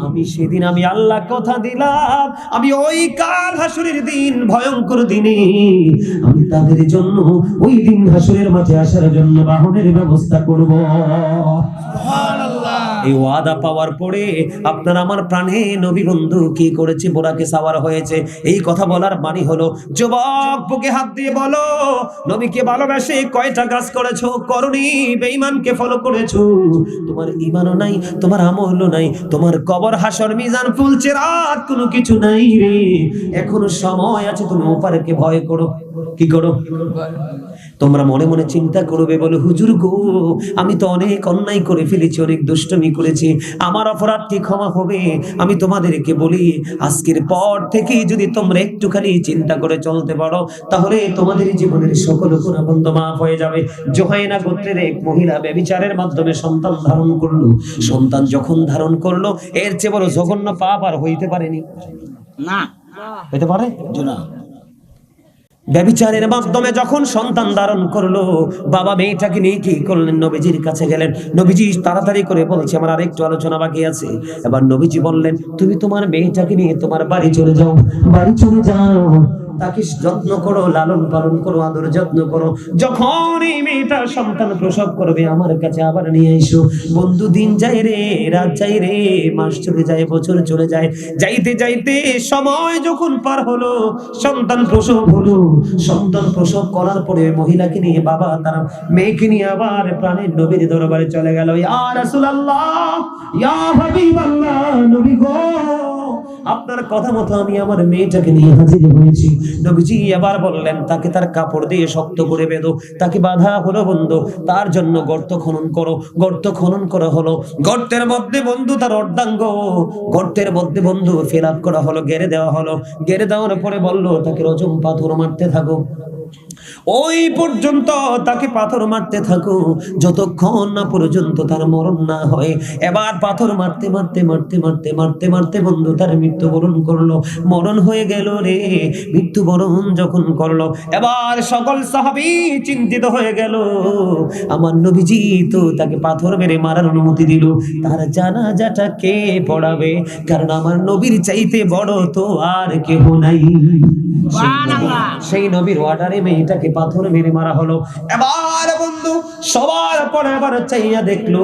আমি সেদিন আমি আল্লাহ কথা দিলাম, আমি ওই কাল হাসরের দিন ভয়ঙ্কর দিনে আমি তাদের জন্য ওই দিন হাসরের মাঝে আসার জন্য বাহনের ব্যবস্থা করব। এই ওয়াদা পাওয়ার পরে আপনার আমার প্রাণে নবী বন্ধু কি করেছে, বোরাকে সাওয়ার হয়েছে। এই কথা বলার মানে হলো, যুবক বুকে হাত দিয়ে বলো, নবীকে ভালোবেসে কয়টা কাজ করেছো, করনি, বেঈমানকে ফলো করেছো, তোমার ঈমানও নাই, তোমার আমলও নাই, তোমার কবর হাসর মিজান ফুলসিরাত কোনো কিছু নাই রে। এখনো সময় আছে, তুমি ওপারকে ভয় করো। কি করো? তোমরা মনে মনে চিন্তা করবে, বলে হুজুর গো, আমি তো অনেক অন্যায় করে ফেলেছি, অনেক দুষ্টুমি করেছি, আমার অপরাধ কি ক্ষমা হবে? আমি তোমাদেরকে বলি, আজকের পর থেকে যদি তোমরা একটুখানি চিন্তা করে চলতে পারো, তাহলে তোমাদের জীবনের সকল গুনাহ বন্ধ মাফ হয়ে যাবে। জোহাইনা গোত্রের এক মহিলা ব্যভিচারের মাধ্যমে সন্তান ধারণ করলো, সন্তান যখন ধারণ করলো, এর চেয়ে বড় জঘন্য পাপ আর হইতে পারেনি, না হইতে পারে না। ব্যভিচারের মাধ্যমে যখন সন্তান ধারণ করলো, বাবা মেয়েটাকে নিয়ে কি করলেন, নবীজির কাছে গেলেন। নবীজি তাড়াতাড়ি করে বলছে, আমার আরেকটু আলোচনা বাকি আছে। এবার নবীজি বললেন, তুমি তোমার মেয়েটাকে নিয়ে তোমার বাড়ি চলে যাও, বাড়ি চলে যাও, তাকে যত্ন করো, লালন পালন করো, আদর যত্ন করো, যখন এই মেয়েটা সন্তান প্রসব করবে আমার কাছে আবার নিয়ে এসো। বন্ধু দিন যায় রে, রাত যায় রে, মাস চলে যায়, বছর চলে যায়, যাইতে যাইতে সময় যখন পার হলো, সন্তান প্রসব হলো। সন্তান প্রসব করার পরে মহিলাকে নিয়ে বাবা তার মেয়েকে নিয়ে আবার প্রাণের নবীর দরবারে চলে গেল। ইয়া রাসূলুল্লাহ, ইয়া হাবিবাল্লাহ, নবী গো, আপনার কথা মতো আমি আমার মেয়েটাকে নিয়ে হাজির হয়েছি। নবীজি আবার বললেন, তাকে তার কাপড় দিয়ে শক্ত করে বেঁধো। তাকে বাঁধা হলো বন্ধু, তার জন্য গর্ত খনন করো। গর্ত খনন করা হলো, গর্তের মধ্যে বন্ধু তার অর্ধাঙ্গ, গর্তের মধ্যে বন্ধু ফিল আপ করা হলো, গেড়ে দেওয়া হলো। গেড়ে দেওয়ার পরে বললো, তাকে রজম পাথর মারতে থাকো, ওই পর্যন্ত তাকে পাথর মারতে থাকো, যতক্ষণ না পর্যন্ত তার মরণ না হয়। এবার পাথর মারতে মারতে মারতে মারতে মারতে মারতে বন্ধু তার মৃত্যুবরণ করলো। মরণ হয়ে গেল রে। মৃত্যুবরণ যখন করলো, এবার সকল সাহাবী চিন্তিত হয়ে গেল, আমার নবীজি তো তাকে পাথর মেরে মারার অনুমতি দিল, তার জানাজাটা কে পড়াবে? কারণ আমার নবীর চাইতে বড় তো আর কেউ নাই। সেই নবীর অর্ডারে মেয়েটাকে পাথর মেরে মারা হলো। এবার বন্ধু সবার পরে এবার চাইয়া দেখলো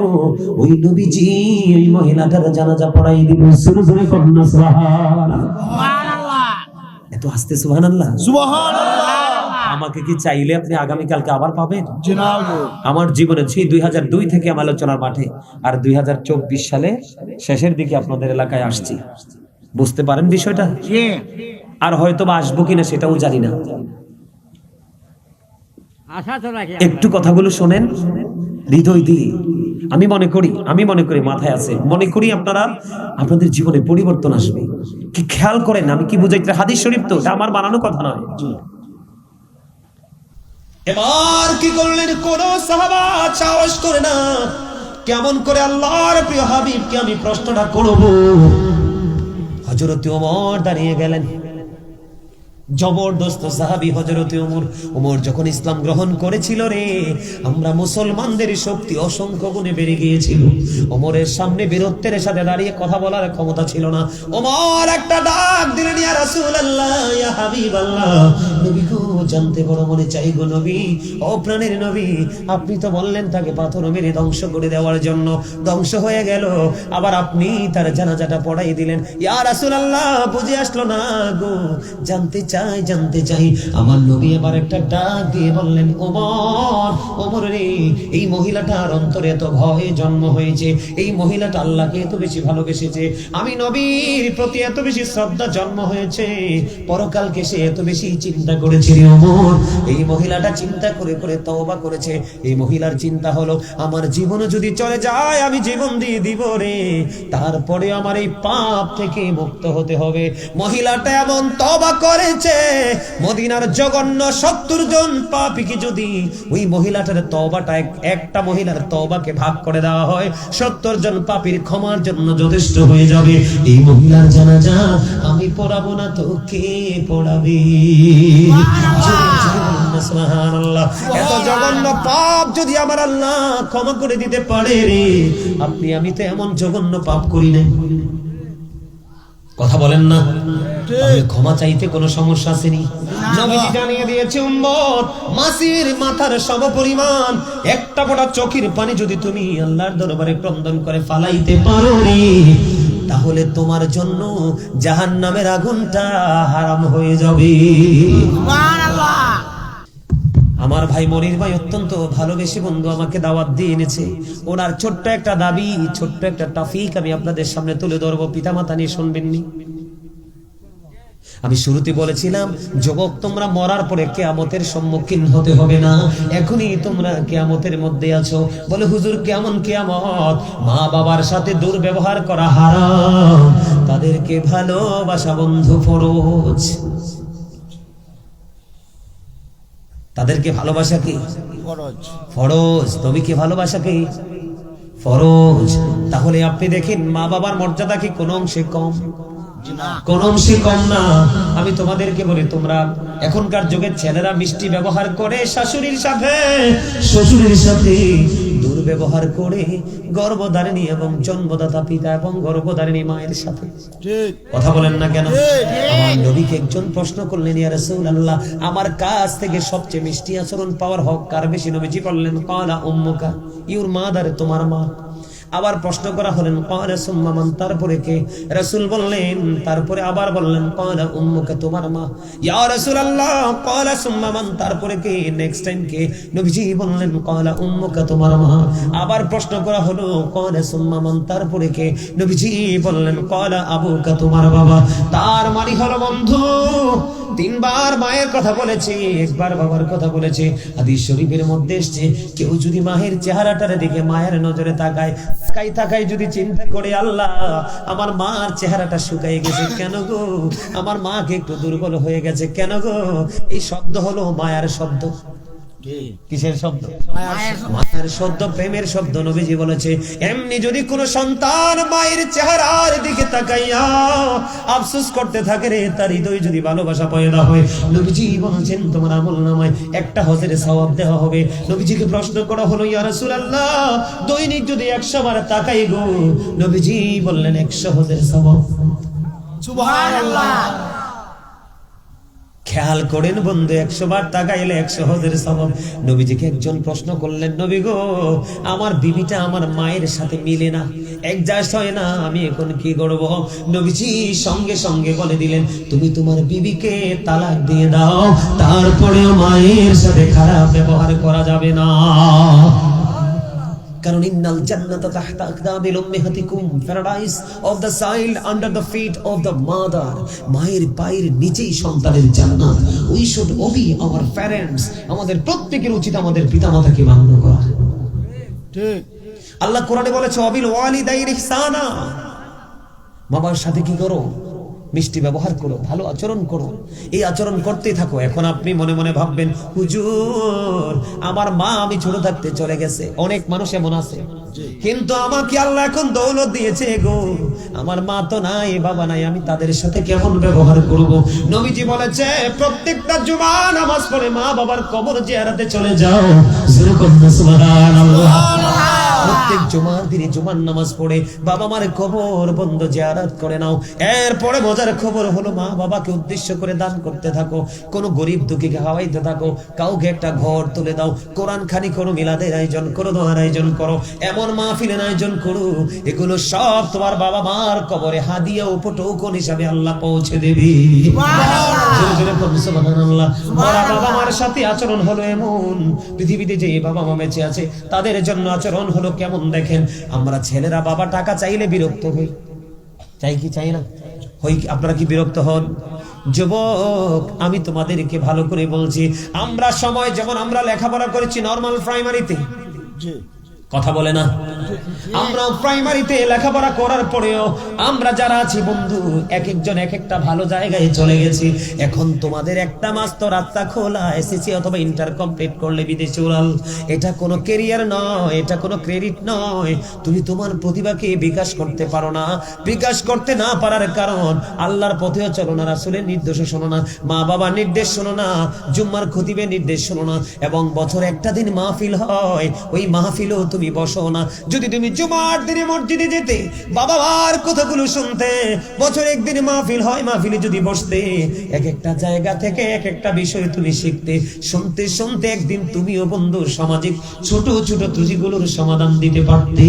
ওই নবীজি ওই মহিলাটার জানাজা পড়াই দিল। সুরে সুরে কন্যা সুবহানাল্লাহ। এত আস্তে সুবহানাল্লাহ। সুবহানাল্লাহ। আমাকে কি চাইলে আপনি আগামীকালকে আবার পাবেন? জনাব আমার জীবনে সেই 2002 থেকে আমি আলোচনার মাঠে, আর 2024 সালে শেষের দিকে আপনাদের এলাকায় আসছি। বুঝতে পারেন বিষয়টা? আর হয়তো বা আসবো কিনা সেটাও জানি না। একটু কথাগুলো শোনেন হৃদয় দিয়ে। আমি মনে করি মাথায় আছে, মনে করি আপনাদের জীবনে পরিবর্তন আসবে। কি খেয়াল করেন আমি কি বুঝাইতে, হাদিস শরীফ তো, এটা আমার বানানো কথা নয়। এবার কি করলেন, কোন সাহাবা সাহস করে না, কেমন করে আল্লাহর প্রিয় হাবিবকে আমি প্রশ্নটা করব। হযরত ওমর দাঁড়িয়ে গেলেন, জবরদস্ত সাহাবী হযরত ওমর যখন ইসলাম গ্রহণ করেছিল রে, আমরা মুসলমানদের শক্তি অসংখ্য গুণে বেড়ে গিয়েছিল। ওমরের সামনে বীরত্বের সাথে দাঁড়িয়ে কথা বলার ক্ষমতা ছিল না। ওমর একটা ডাক দিলেন, ইয়া রাসূলুল্লাহ, ইয়া হাবিবাল্লাহ, নবী গো, জানতে বড় মনে চাই গো নবী, ও প্রাণের নবী, আপনি তো বললেন তাকে পাথর মেরে ধ্বংস করে দেওয়ার জন্য, ধ্বংস হয়ে গেল, আবার আপনি তার জানাজাটা পড়াই দিলেন। ইয়া রাসূলুল্লাহ, বুঝে আসলো না গো, জানতে চাই। আমার নবী এবার একটা ডাক দিয়ে বললেন, ওমর রে, এই মহিলাটার অন্তরে এত ভয়ে জন্ম হয়েছে, এই মহিলাটা আল্লাহকে এত বেশি ভালোবেসেছে, আমি নবীর প্রতি এত বেশি শ্রদ্ধা জন্ম হয়েছে, পরকালকে সে এত বেশি চিন্তা করেছে রে ওমর, এই মহিলাটা চিন্তা করে করে তওবা করেছে। এই মহিলার চিন্তা হলো, আমার জীবন যদি চলে যায় আমি জীবন দিয়ে দিব রে, তারপরে আমার এই পাপ থেকে মুক্ত হতে হবে। মহিলাটা এমন তওবা করেছে, মদিনার জঘন্য 70 জন পাপীকে যদি ওই মহিলাটার তওবাটা একটা মহিলার তওবাকে ভাগ করে দেওয়া হয়, 70 জন পাপীর ক্ষমার জন্য যথেষ্ট হয়ে যাবে। এই মহিলার জানাজা আমি পড়াবো না তো কে পড়াবে? সুবহানাল্লাহ। এত জঘন্য পাপ যদি আমার আল্লাহ ক্ষমা করে দিতে পারে রে, আপনি আমি তো এমন জঘন্য পাপ করি নাই। কথা বলেন না? তাহলে ক্ষমা চাইতে কোনো সমস্যা আসেনি? নবীজি জানিয়ে দিয়েছে, উম্মত, মাসির মাথার সমপরিমাণ একটা ফোঁটা চোখের পানি যদি তুমি আল্লাহর দরবারে ক্রন্দন করে ফালাইতে পারো রে, তাহলে তোমার জন্য জাহান্নামের আগুনটা হারাম হয়ে যাবে। সুবহানাল্লাহ। আমার ভাই মনির ভাই অত্যন্ত ভালোবেসে বন্ধু আমাকে দাওয়াত দিয়ে এনেছে। ওনার ছোট্ট একটা দাবি, ছোট্ট একটা টপিক আমি আপনাদের সামনে তুলে ধরবো, পিতামাতা নিয়ে শুনবেননি। আমি শুরুতে বলেছিলাম, যুবক তোমরা মরার পরে কিয়ামতের সম্মুখীন হতে হবে না, এখনই তোমরা কিয়ামতের মধ্যে আছো। বলে হুজুর কেমন কিয়ামত? মা বাবার সাথে দুর্ব্যবহার করা হারাম, তাদেরকে ভালোবাসা বন্ধু ফরজ। তাদেরকে ভালোবাসা কি ফরজ? নবীকে ভালোবাসা কি ফরজ? তাহলে আপনি দেখেন, মা বাবার মর্যাদা কি কোন অংশে কম? কোন অংশে কম না। আমি তোমাদেরকে বলি, তোমরা এখনকার যুগের ছেলেরা মিষ্টি ব্যবহার করে শাশুড়ির সাথে, শ্বশুরের সাথে দুর্ব্যবহার করে গর্ভধারিণী এবং জন্মদাতা পিতা এবং গর্ভধারিণী মায়ের সাথে। কথা বলেন না কেন? আমার নবীকে একজন প্রশ্ন করলেন, ইয়া রাসূলুল্লাহ, আমার কাছ থেকে সবচেয়ে মিষ্টি আচরণ পাওয়ার হক কার বেশি? নবীজি বললেন, ক্বালা উম্মুকা, ইউর মা দারে, তোমার মা। আবার প্রশ্ন করা হলেন, ক্বালা সুম্মা মান, তারপরে কে? রাসূল বললেন, তারপরে আবার বললেন, ক্বালা উম্মুকা, তোমার মা। ইয়া রাসূলুল্লাহ, ক্বালা সুম্মা মান, তারপরে কে? নেক্সট টাইম কে? নবীজি বললেন, ক্বালা উম্মুকা, তোমার মা। আবার প্রশ্ন করা হলো, ক্বালা সুম্মা মান, তারপরে কে? নবীজি বললেন, ক্বালা আবুকা, তোমার বাবা। তার মানে হলো বন্ধু, 3 বার মায়ের কথা বলেছে, 1 বার বাবার কথা বলেছে। হাদিস শরীফের মধ্যে এসেছে, কেউ যদি মায়ের চেহারাটার দিকে মায়ের নজরে তাকায় যদি চিন্তা করে, আল্লাহ আমার মার চেহারাটা শুকিয়ে গেছে কেন গো, আমার মাকে একটু দুর্বল হয়ে গেছে কেন গো, এই শব্দ হলো মায়ার শব্দ। কিসের শব্দ? মায়ের শব্দ, প্রেমের শব্দ। নবীজি বলেছে, এমনি যদি কোন সন্তান মায়ের চেহারার দিকে তাকাইয়া আফসোস করতে থাকে রে, তার হৃদয় যদি ভালোবাসা পয়দা হয়, নবীজি বলেছেন তোমার আমলনামায় একটা হজের সওয়াব দেওয়া হবে। নবীজিকে প্রশ্ন করা হলো, ইয়া রাসূলুল্লাহ, দৈনিক যদি 100 বার তাকাই গো, নবীজি বললেন 100 হজের সওয়াব। সুবহানাল্লাহ। খেয়াল করেন বন্ধু, 100 বার তাকাইলে 100 হজের সওয়াব। নবীজিকে একজন প্রশ্ন করলেন, নবী গো, আমার বিবিটা আমার মায়ের সাথে মিলে না, অ্যাডজাস্ট হয় না, আমি এখন কি করব? নবীজি সঙ্গে সঙ্গে বলে দিলেন, তুমি তোমার বিবিকে তালাক দিয়ে দাও, তারপরেও মায়ের সাথে খারাপ ব্যবহার করা যাবে না। কারণ ইন্নাল জান্নাতা তাহতা আকদামিল উম্মাহাতিকুম, paradise of the child under the feet of the mother. মায়ের পায়ের নিচেই সন্তানের জান্নাত। We should obey our parents. আমাদের প্রত্যেকের উচিত আমাদের পিতামাতাকে মান্য করা। ঠিক। আল্লাহ কোরআনে বলেছে, অবিল ওয়ালিদাইন ইহসানা, বাবার সাথে কি করো? মিষ্টি ব্যবহার করো, ভালো আচরণ করো, এই আচরণ করতেই থাকো। এখন আপনি মনে মনে ভাববেন, হুজুর আমার মা আমি ছোট থাকতে চলে গেছে। অনেক মানুষ এমন আছে, কিন্তু আমাকে আল্লাহ এখন দৌলত দিয়েছে গো, আমার মা তো নাই, বাবা নাই, আমি তাদের সাথে কেমন ব্যবহার করব? নবীজি বলেছে, প্রত্যেকটা জুমা নামাজ পড়ে মা বাবার কবর জিয়ারতে চলে যাও। সুবহানাল্লাহ। প্রত্যেক জুমার দিনে জুমার নামাজ পড়ে বাবা মার কবর বন্ধ জিয়ারত করে নাও। এরপরে মজার খবর হলো, মা বাবাকে উদ্দেশ্য করে দান করতে থাকো, কোন গরিব দুঃখীকে খাওয়াইতে থাকো, কাউকে একটা ঘর তুলে দাও, কোরআন খানি করো, মিলাদের আয়োজন করো, দোয়ার আয়োজন করো, এমন মাহফিলের আয়োজন করো, এগুলো সব তোমার বাবা মার কবরে হাদিয়া উপটোকন হিসাবে আল্লাহ পৌঁছে দেবে। সুবহানাল্লাহ। বাবা মার সাথে আচরণ হলো এমন, পৃথিবীতে যে বাবা মা বেঁচে আছে তাদের জন্য আচরণ হলো কেমন দেখেন। আমরা ছেলেরা বাবা টাকা চাইলে বিরক্ত হই, চাই কি চাই না? হই। আপনারা কি বিরক্ত হন? যুবক, আমি তোমাদেরকে ভালো করে বলছি, আমরা সময় যেমন আমরা লেখাপড়া করেছি নরমাল প্রাইমারিতে, কথা বলে না, আমরা প্রাইমারিতে লেখাপড়া করার পরেও আমরা যারা আছি বন্ধু, এক একজন এক একটা ভালো জায়গায় চলে গেছি। এখন তোমাদের একটা মাস তো রাস্তা খোলা, এসএসসি অথবা ইন্টার কমপ্লিট করলে বিদেশে উড়াল। এটা কোনো ক্যারিয়ার নয়, এটা কোনো ক্রেডিট নয়। তুমি তোমার প্রতিভাকে বিকাশ করতে পারো না। বিকাশ করতে না পারার কারণ, আল্লাহর পথেও চলো না, রাসূলের নির্দেশও শোনো না, মা বাবার নির্দেশ শোনো না, জুম্মার খতিবের নির্দেশ শোনো না, এবং বছর একটা দিন মাহফিল হয়, ওই মাহফিলও তুমি বসো না। যদি তুমি জুমার দিনে মসজিদে যেতে, বাবা মার কথাগুলো শুনতে, বছর একদিন মাহফিল হয়, মাহফিলে যদি বসতে, এক একটা জায়গা থেকে এক একটা বিষয় তুমি শিখতে, শুনতে শুনতে একদিন তুমিও বন্ধু সামাজিক ছোট ছোট ত্রুটিগুলোর সমাধান দিতে পারতে।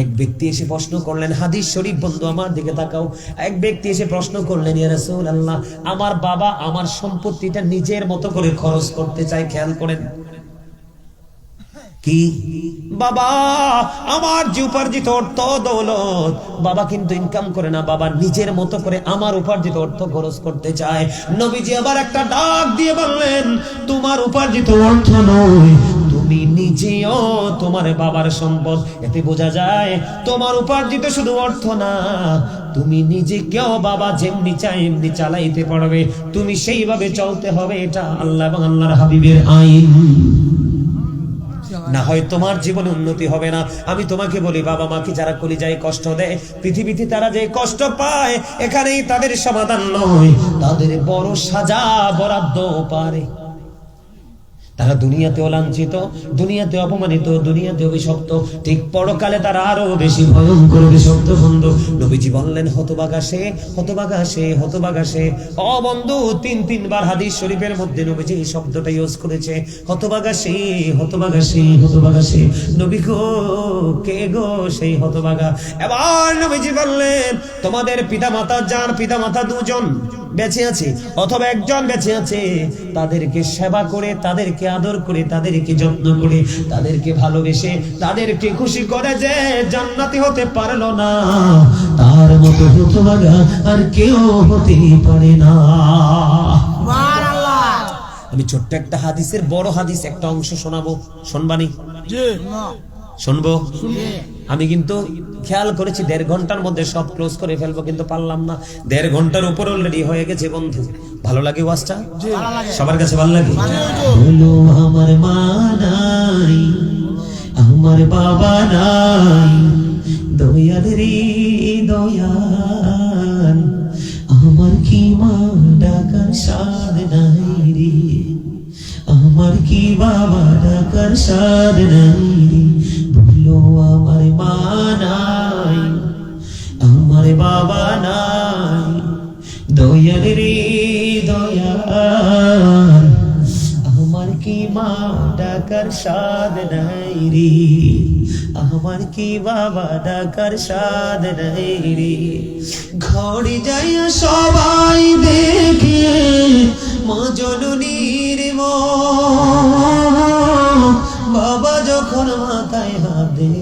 এক ব্যক্তি এসে প্রশ্ন করলেন, হাদিস শরীফ বন্ধু আমার দিকে তাকাও। এক ব্যক্তি এসে প্রশ্ন করলেন, ইয়া রাসূলুল্লাহ, আমার বাবা আমার সম্পত্তিটা নিজের মতো করে খরচ করতে চায়। খেয়াল করেন, কি বাবা আমার যে উপার্জিত অর্থ দৌলত, বাবা কিন্তু ইনকাম করে না, বাবা নিজের মতো করে আমার উপার্জিত অর্থ খরচ করতে চায়। নবীজি আবার একটা ডাক দিয়ে বললেন, তোমার উপার্জিত অর্থ নয়, তুমি নিজেও তোমার বাবার সম্পদ। এতে বোঝা যায় তোমার উপার্জিত শুধু অর্থ না, তুমি নিজেকেও বাবা যেমনি চাই এমনি চালাইতে পারবে, তুমি সেইভাবে চলতে হবে। এটা আল্লাহ এবং আল্লাহর হাবিবের আইন। না হয় তোমার জীবনে উন্নতি হবে না। আমি তোমাকে বলি, বাবা মাকে যারা কলিজায় কষ্ট দেয়, পৃথিবীতে তারা যে কষ্ট পায়, এখানেই তাদের সমাধান নয়, তাদের বড় সাজা বরাদ্দ পারে। তারা দুনিয়াতেও লাঞ্ছিত, দুনিয়াতে অপমানিত, দুনিয়াতে অভিশপ্ত, ঠিক পরকালে তারা আরো বেশি ভয়ঙ্কর অভিশপ্ত বন্ধু। নবীজি বললেন, হতভাগা সে, হতভাগা সে, হতভাগা সে। ও বন্ধু, তিনবার হাদিস শরীফের মধ্যে নবীজি এই শব্দটা ইউজ করেছে, হতভাগা সে, হতভাগা সে, হতভাগা সে। নবী গো, কে গো সেই হতভাগা? এবার নবীজি বললেন, তোমাদের পিতামাতা, যার পিতামাতা দুজন বেঁচে আছে অথবা একজন বেঁচে আছে, তাদেরকে সেবা করে, তাদেরকে আদর করে, তাদেরকে যত্ন করে, তাদেরকে ভালোবেসে, তাদেরকে খুশি করে যে জান্নাতি হতে পারলো না, তার মতো হতভাগা আর কেউ হতে পারে না। আমি ছোট্ট একটা হাদিসের বড় হাদিস একটা অংশ শোনাবো, শুনবানি? শুনবো? আমি কিন্তু খেয়াল করেছি 1.5 ঘন্টার মধ্যে সব ক্লোজ করে ফেলবো, কিন্তু পারলাম না। 1.5 ঘন্টার উপর অলরেডি হয়ে গেছে বন্ধু। ভালো লাগে ওয়াজটা? সবার কাছে ভালো লাগে? বলো আমার মা নাই, আমার বাবা নাই, দয়াল রে দয়াল, আমার কি মা ডাকার সাদ নাই রে, আমার কি বাবা ডাকার সাদ নাই রে। বলো আমার মা নাই, আমার বাবা নাই, দয়াল ডাকার স্বাদ নাই রে, আমার কি বাবা ডাকার স্বাদ নাই রে। ঘরে যাইয়া সবাই দেখে মা জননীর মুখ, বাবা যখন মাথায় হাত দে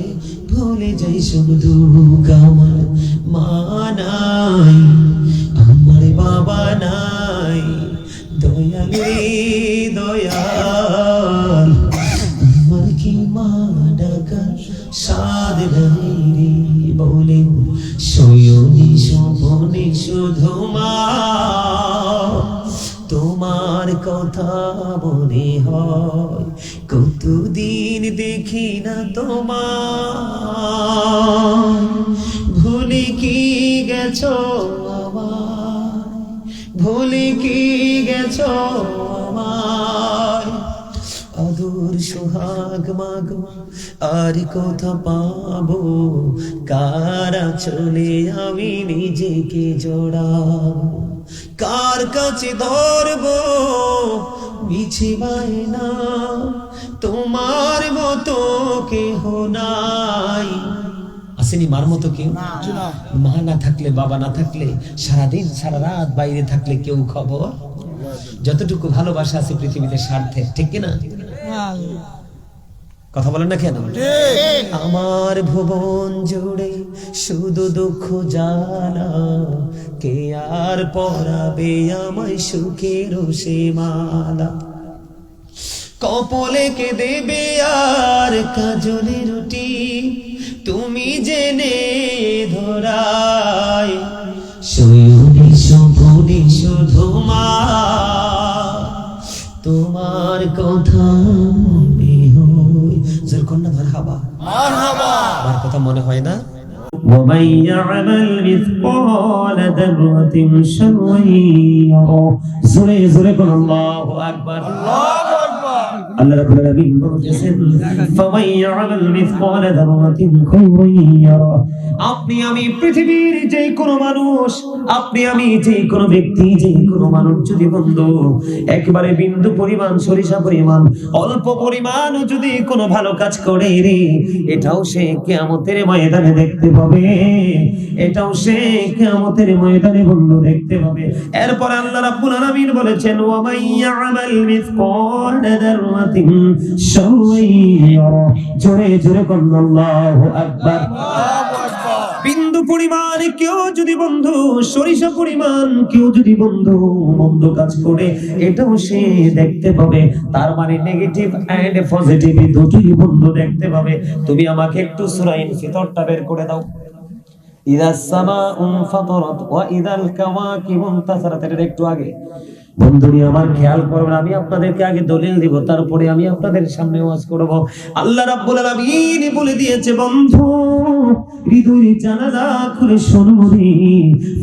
ভুলে যাই সব দুঃখ। আমার মা নাই, আমার বাবা নাই, দয়াল রে দয়াল, আমার কি মা ডাকার স্বাদ নাই রে। বলেন শয়নে স্বপনে শুধু মা, তোমার কথা মনে হয়, কতদিন দেখি না তোমার। ভুলে কি গেছো আমায়, ভুলে কি গেছো আমায়। আদর সোহাগ মাগো আর কোথা পাবো, কারা চলে আমি নিজেকে জড়াবো, কার কাছে ধরবো মিছে বায়না, তোমার মতো কেহ নাই। আসেনি মার মতো কেউ? মা না থাকলে, বাবা না থাকলে, সারাদিন সারা রাত বাইরে থাকলে কেউ খবর। যতটুকু ভালোবাসা আছে পৃথিবীতে স্বার্থে, ঠিক কিনা? কথা বলেন না কেন? আমার ভুবন জুড়ে শুধু দুঃখ জ্বালা, কে আর পরাবে আমায় সুখের সে মালা। কপলে কে দেবে আর কাজলে রুটি, তুমি জেনে ধরায়। শয়নে স্বপনে শুধু মা, তোমার কথা মনে হয়। জোর কন্যা মারহাবা, আমার কথা মনে হয় না? ومن يعمل مثقال ذرة شرا يره। জোরে জোরে বল আল্লাহু আকবার। আল্লাহ রাব্বুল আলামিন বলেছেন ফামান ইয়ামাল মিসকাল যাররাতিন খায়রান ইয়ারা। আপনি আমি পৃথিবীর যে কোনো মানুষ, আপনি আমি যে কোনো ব্যক্তি, যে কোনো মানুষ যদি বন্ধু একবারে বিন্দু পরিমাণ, সরিষা পরিমাণ, অল্প পরিমাণ যদি কোনো ভালো কাজ করে রে, এটাও সে কিয়ামতের ময়দানে দেখতে পাবে, এটাও সে কিয়ামতের ময়দানে বন্ধু দেখতে পাবে। এরপর আল্লাহ রাব্বুল আলামিন বলেছেন ওয়ামান ইয়ামাল মিসকাল যাররাতিন শাররান ইয়ারা। জোরে জোরে বলুন আল্লাহু আকবার। বিন্দু পরিমাণ কেউ যদি বন্ধু, সরিষা পরিমাণ কেউ যদি বন্ধু মন্দ কাজ করে, এটাও সে দেখতে পাবে। তার মানে নেগেটিভ এন্ড পজিটিভ দুটোই বন্ধু দেখতে পাবে। তুমি আমাকে একটু সূরা ইনফিতরটা বের করে দাও। ইযাস সামাউ ফাতারাত ওয়া ইযাল কাওয়াকিবু ইনতাসারাত। এর একটু আগে বন্ধুরা আমার খেয়াল করবেন, আমি আপনাদেরকে আগে দলিল দিব, তারপরে আমি আপনাদের সামনে ওয়াজ করব। আল্লাহ রাব্বুল আলামিন বলে দিয়েছে বন্ধু, হৃদয় জানালা খুলে শুনুন রে।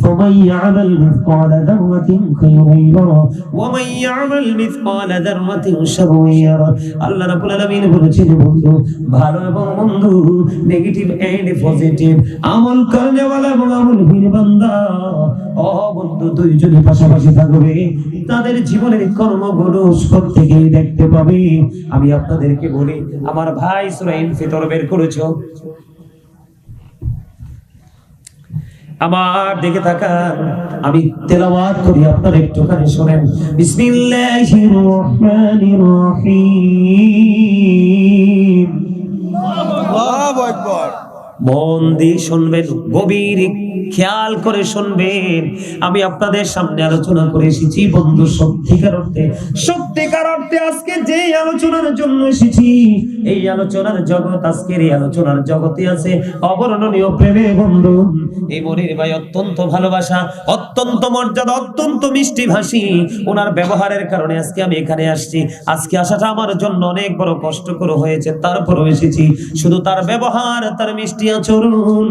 ফামান ইয়ামাল মিসকাল যাররাতিন খায়রান ইয়ারা ওয়া মান ইয়ামাল মিসকাল যাররাতিন শাররান ইয়ারা। আল্লাহ রাব্বুল আলামিন বলেছেন বন্ধু, ভালো এবং মন্দ, নেগেটিভ এন্ড পজিটিভ, আমল করনে ওয়ালা এবং আমলহীন বান্দা, ও বন্ধু দুইজনে পাশাপাশি থাকবে, তাদের জীবনের কর্মগুলো প্রত্যেকেই দেখতে পাবে। আমি আপনাদেরকে বলি, আমার ভাই সূরা ইনফিতর বের করেছো, আমার দিকে তাকান, আমি তেলাওয়াত করি, আপনারা একটুখানি শুনেন। বিসমিল্লাহির রহমানির রহিম। আল্লাহু আকবার। মন দিয়ে শুনবেন, গভীর খেয়াল করে শুনবেন। আমি আপনাদের সামনে আলোচনা করে এসেছি বন্ধু সত্যিকার অর্থে, সত্যিকার অর্থে আজকে যে আলোচনার জন্য এসেছি, এই আলোচনার জগৎ, আজকের এই আলোচনার জগতে আছে অবর্ণনীয় প্রেমে বন্ধু। এই মনির ভাই অত্যন্ত ভালোবাসা, অত্যন্ত মর্যাদা, অত্যন্ত মিষ্টি ভাষী, ওনার ব্যবহারের কারণে আজকে আমি এখানে আসছি। আজকে আসাটা আমার জন্য অনেক বড় কষ্টকর হয়েছে, তারপরও এসেছি। শুধু তার ব্যবহার, তার মিষ্টি আচরণ,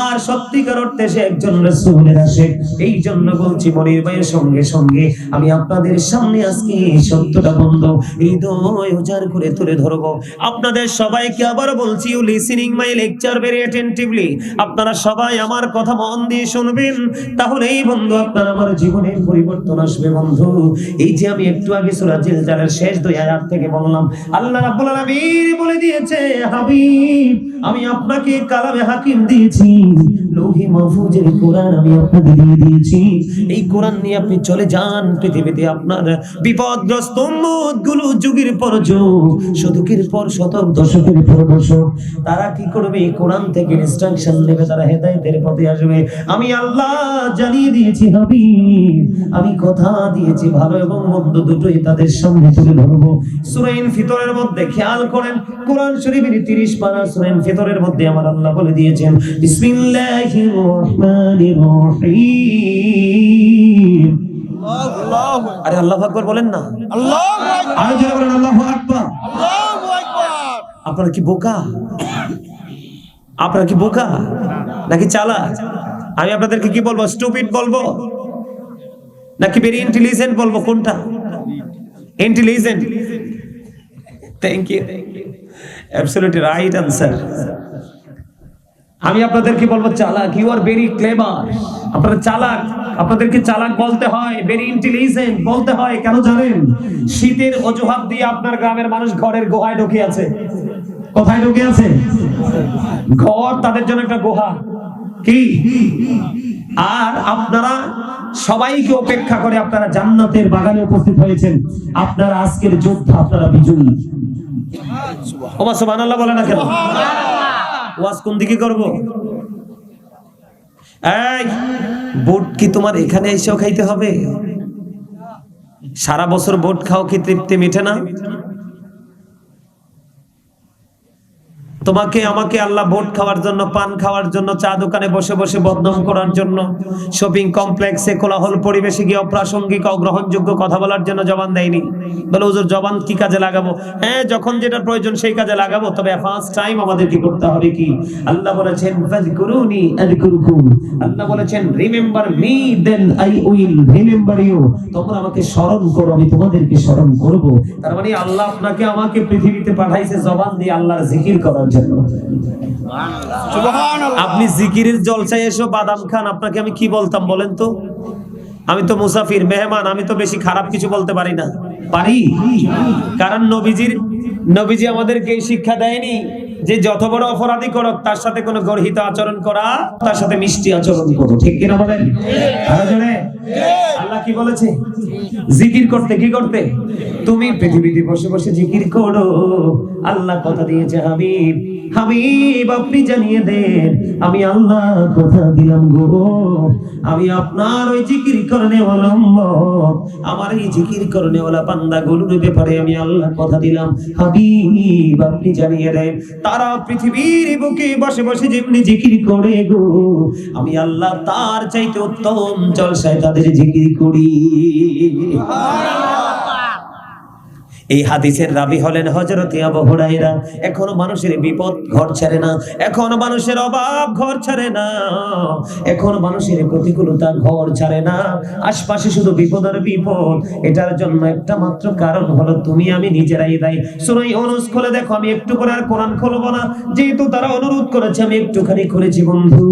আর সত্যিকার অর্থে সে একজন রাসূলের আশিক। এই জন্য বলছি মনির ভাইয়ের সঙ্গে সঙ্গে আমি আপনাদের সামনে আজকে সত্যটা বন্ধ হৃদয় উজাড় করে তুলে ধরবো। আপনাদের সবাইকে আবার বলছি, you listening my lecture very attentively. আপনারা সবাই আমার কথা মন দিয়ে শুনবেন, তাহলেই বন্ধু আপনার আমার জীবনের পরিবর্তন আসবে। বন্ধু, এই যে আমি একটু আগে সূরা জিলজালের শেষ 2 আয়াত থেকে বললাম, আল্লাহ রাব্বুল আলামিন বলে দিয়েছে, হাবিব আমি আপনাকে কালামে হাকিম দিয়েছি, লৌহি মাহফুজের কোরআন আমি আপনাকে দিয়ে দিয়েছি। এই কোরআন নিয়ে আপনি চলে যান পৃথিবীতে। আপনার বিপদগ্রস্ত উম্মতগুলো যুগের পর যুগ, শতকের পর শতক, দশকের পর দশক তারা কি করবে? এই কোরআন থেকে ইনস্ট্রাকশন নেবে, তারা হেদায়েতের পথে আসবে। আমি আল্লাহ জানিয়ে দিয়েছি হাবিব, আমি কথা দিয়েছি ভালো এবং মন্দ দুটোই তাদের সামনে তুলে ধরবো। সূরা ইনফিতরের মধ্যে খেয়াল করেন, কোরআন শরীফের 30 পারা সূরা ইনফিতরের মধ্যে আমার আল্লাহ বলে দিয়েছেন, বিসমিল্লাহির রহমানির রহিম। আল্লাহু আরে আল্লাহু আকবার বলেন না, আল্লাহু আকবার, আরো জোরে বলেন আল্লাহু আকবার। আল্লাহু আকবার। আপনারা কি বোকা? আপনারা কি বোকা নাকি চালাক? আমি আপনাদেরকে কি বলবো? স্টুপিড বলবো নাকি ভেরি ইন্টেলিজেন্ট বলবো? কোনটা? Intelligent. Thank you, absolutely right answer. আমি আপনাদেরকে বলবো চালাক, ইউ আর ভেরি ক্লেভার। আপনারা চালাক, আপনাদেরকে চালাক বলতে হয়, ভেরি ইন্টেলিজেন্ট বলতে হয়। কেন জানেন? শীতের অজুহাত দিয়ে আপনার গ্রামের মানুষ ঘরের গুহায় ঢুকে আছে। কোথায় ঢুকে আছে? ঘর তাদের জন্য একটা গুহা। কি? আর আপনারা সবাইকে উপেক্ষা করে আপনারা জান্নাতের বাগানে উপস্থিত হয়েছেন। আপনারা আজকের যোদ্ধা, আপনারা বিজয়ী। ওমা সুবহানাল্লাহ বলে না কেন? ওয়াজ কোন দিকে করব? এই বুট কি তোমার এখানে এসেও খাইতে হবে? সারা বছর বুট খাও, কি তৃপ্তি মিটে না? তোমাকে আমাকে আল্লাহ ভোট খাওয়ার জন্য, পান খাওয়ার জন্য, চা দোকানে বসে বসে বদনাম করার জন্য, শপিং কমপ্লেক্সে কোলাহল পরিবেশে গিয়ে অপ্রাসঙ্গিক অগ্রহণযোগ্য কথা বলার জন্য জবান দেয়নি। বলে হুজুর জবান কি কাজে লাগাবো? হ্যাঁ, যখন যেটা প্রয়োজন সেই কাজে লাগাবো, তবে ফার্স্ট টাইম আমাদের কি করতে হবে? কি আল্লাহ বলেছেন, ফাযকুরুনি আযকুরকুম। আল্লাহ বলেছেন, remember me then I will remember you. তোমরা আমাকে স্মরণ করো, আমি তোমাদেরকে স্মরণ করব। তার মানে আল্লাহ আপনাকে আমাকে পৃথিবীতে পাঠাইছে জবান দিয়ে আল্লাহর জিকির করার জন্য। সুবহানাল্লাহ। আপনি জিকিরের জলসায় এসো বাদাম খান, আপনাকে আমি কি বলতাম বলেন তো? আমি তো মুসাফির, মেহমান, আমি তো বেশি খারাপ কিছু বলতে পারি না। পারি? কারণ নবীজি আমাদেরকে এই শিক্ষা দেয়নি যে যত বড় অপরাধী করুক তার সাথে কোনো গর্হিত আচরণ করা, তার সাথে মিষ্টি আচরণ করো। ঠিক কিনা বলেন? আল্লাহ কি বলেছে? জিকির করতে। কি করতে? তুমি পৃথিবীতে বসে বসে জিকির করো। আল্লাহ কথা দিয়েছে, হাবিব হাবিব আপনি জানিয়ে দেন, আমি আল্লাহ কথা দিলাম গো, আমি আপনার ওই জিকির করনে ওয়ালা উম্মত, আমার এই জিকির করনে ওয়ালা বান্দাগুলোর ব্যাপারে আমি আল্লাহ কথা দিলাম। হাবিব আপনি জানিয়ে দেন, তারা পৃথিবীর বুকে বসে বসে যেমনি জিকির করে গো, আমি আল্লাহ তার চাইতে উত্তম জলসায় তাদের জিকির করি। এই হাদিসের রাবী হলেন হযরত আবু হুরায়রা। এখনো মানুষের বিপদ ঘর ছাড়ে না, এখনো মানুষের অভাব ঘর ছাড়ে না, এখনো মানুষের প্রতিকূলতা ঘর ছাড়ে না, আশপাশে শুধু বিপদ আর বিপদ। এটার জন্য একটা মাত্র কারণ হলো তুমি আমি নিজেরাই দায়ী। সূরা ইউনূস খুলে দেখো, আমি একটু করে আর কোরআন খুলবো না, যেহেতু তারা অনুরোধ করেছে আমি একটুখানি করেছি। বন্ধু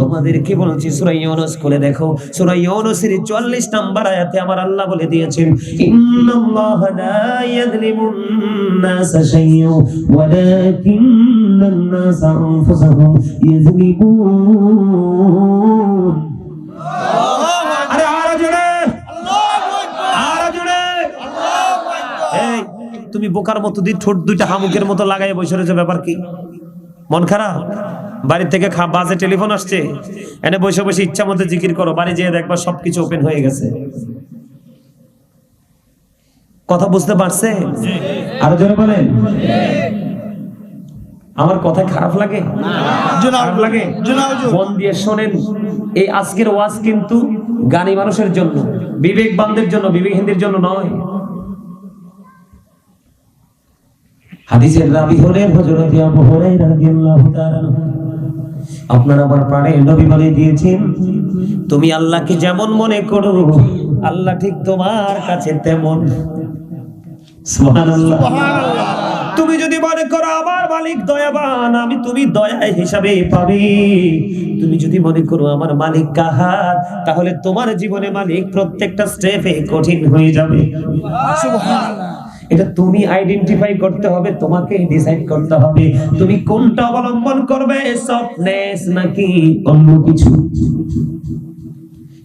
তোমাদেরকে বলছি, সূরা ইউনূস খুলে দেখো। সূরা ইউনূসের 44 নম্বর আয়াতে আমার আল্লাহ বলে দিয়েছেন, ইন্নাল্লাহা লা ইয়াযলিমুন নাসা শাইয়্যান ওয়ালাকিন্নান নাসা আনফুসাহুম ইয়াযলিমুন। আরে আরো জোরে, আল্লাহু আকবার, আরো জোরে। আল্লাহু আকবার। এই তুমি বোকার মতো ঠোঁট দুইটা হামুকের মতো লাগাই বসে রয়েছে, ব্যাপার কি? মন খারাপ? বাড়ি থেকে বাজে টেলিফোন আসছে, এনে বসে বসে ইচ্ছা মতো জিকির করো, বাড়ি যেয়ে দেখবা সবকিছু ওপেন হয়ে গেছে। কথা বুঝতে পারছে? আরো জোরে বলেন। আমার কথা খারাপ লাগে? খারাপ লাগে? মন দিয়ে শোনেন, এই আজকের ওয়াজ কিন্তু জ্ঞানী মানুষের জন্য, বিবেকবানদের জন্য, বিবেকহীনদের জন্য নয়। হাদিসের রাবী হলেন হযরত আবু হুরায়রা রাদিয়াল্লাহু তাআলা। আপনার আমার প্রাণের নবী বলে দিয়েছেন, তুমি আল্লাহকে যেমন মনে করো আল্লাহ ঠিক তোমার কাছে তেমন। সুবহানাল্লাহ। তুমি যদি মনে করো আমার মালিক দয়াবান, আমি তুমি দয়া হিসাবে পাবে। তুমি যদি মনে করো আমার মালিক কাহার, তাহলে তোমার জীবনে মালিক প্রত্যেকটা স্টেপে কঠিন হয়ে যাবে। সুবহানাল্লাহ। এটা তুমি আইডেন্টিফাই করতে হবে, তোমাকে ডিসাইড করতে হবে তুমি কোনটা অবলম্বন করবে, সফটনেস নাকি অন্য কিছু।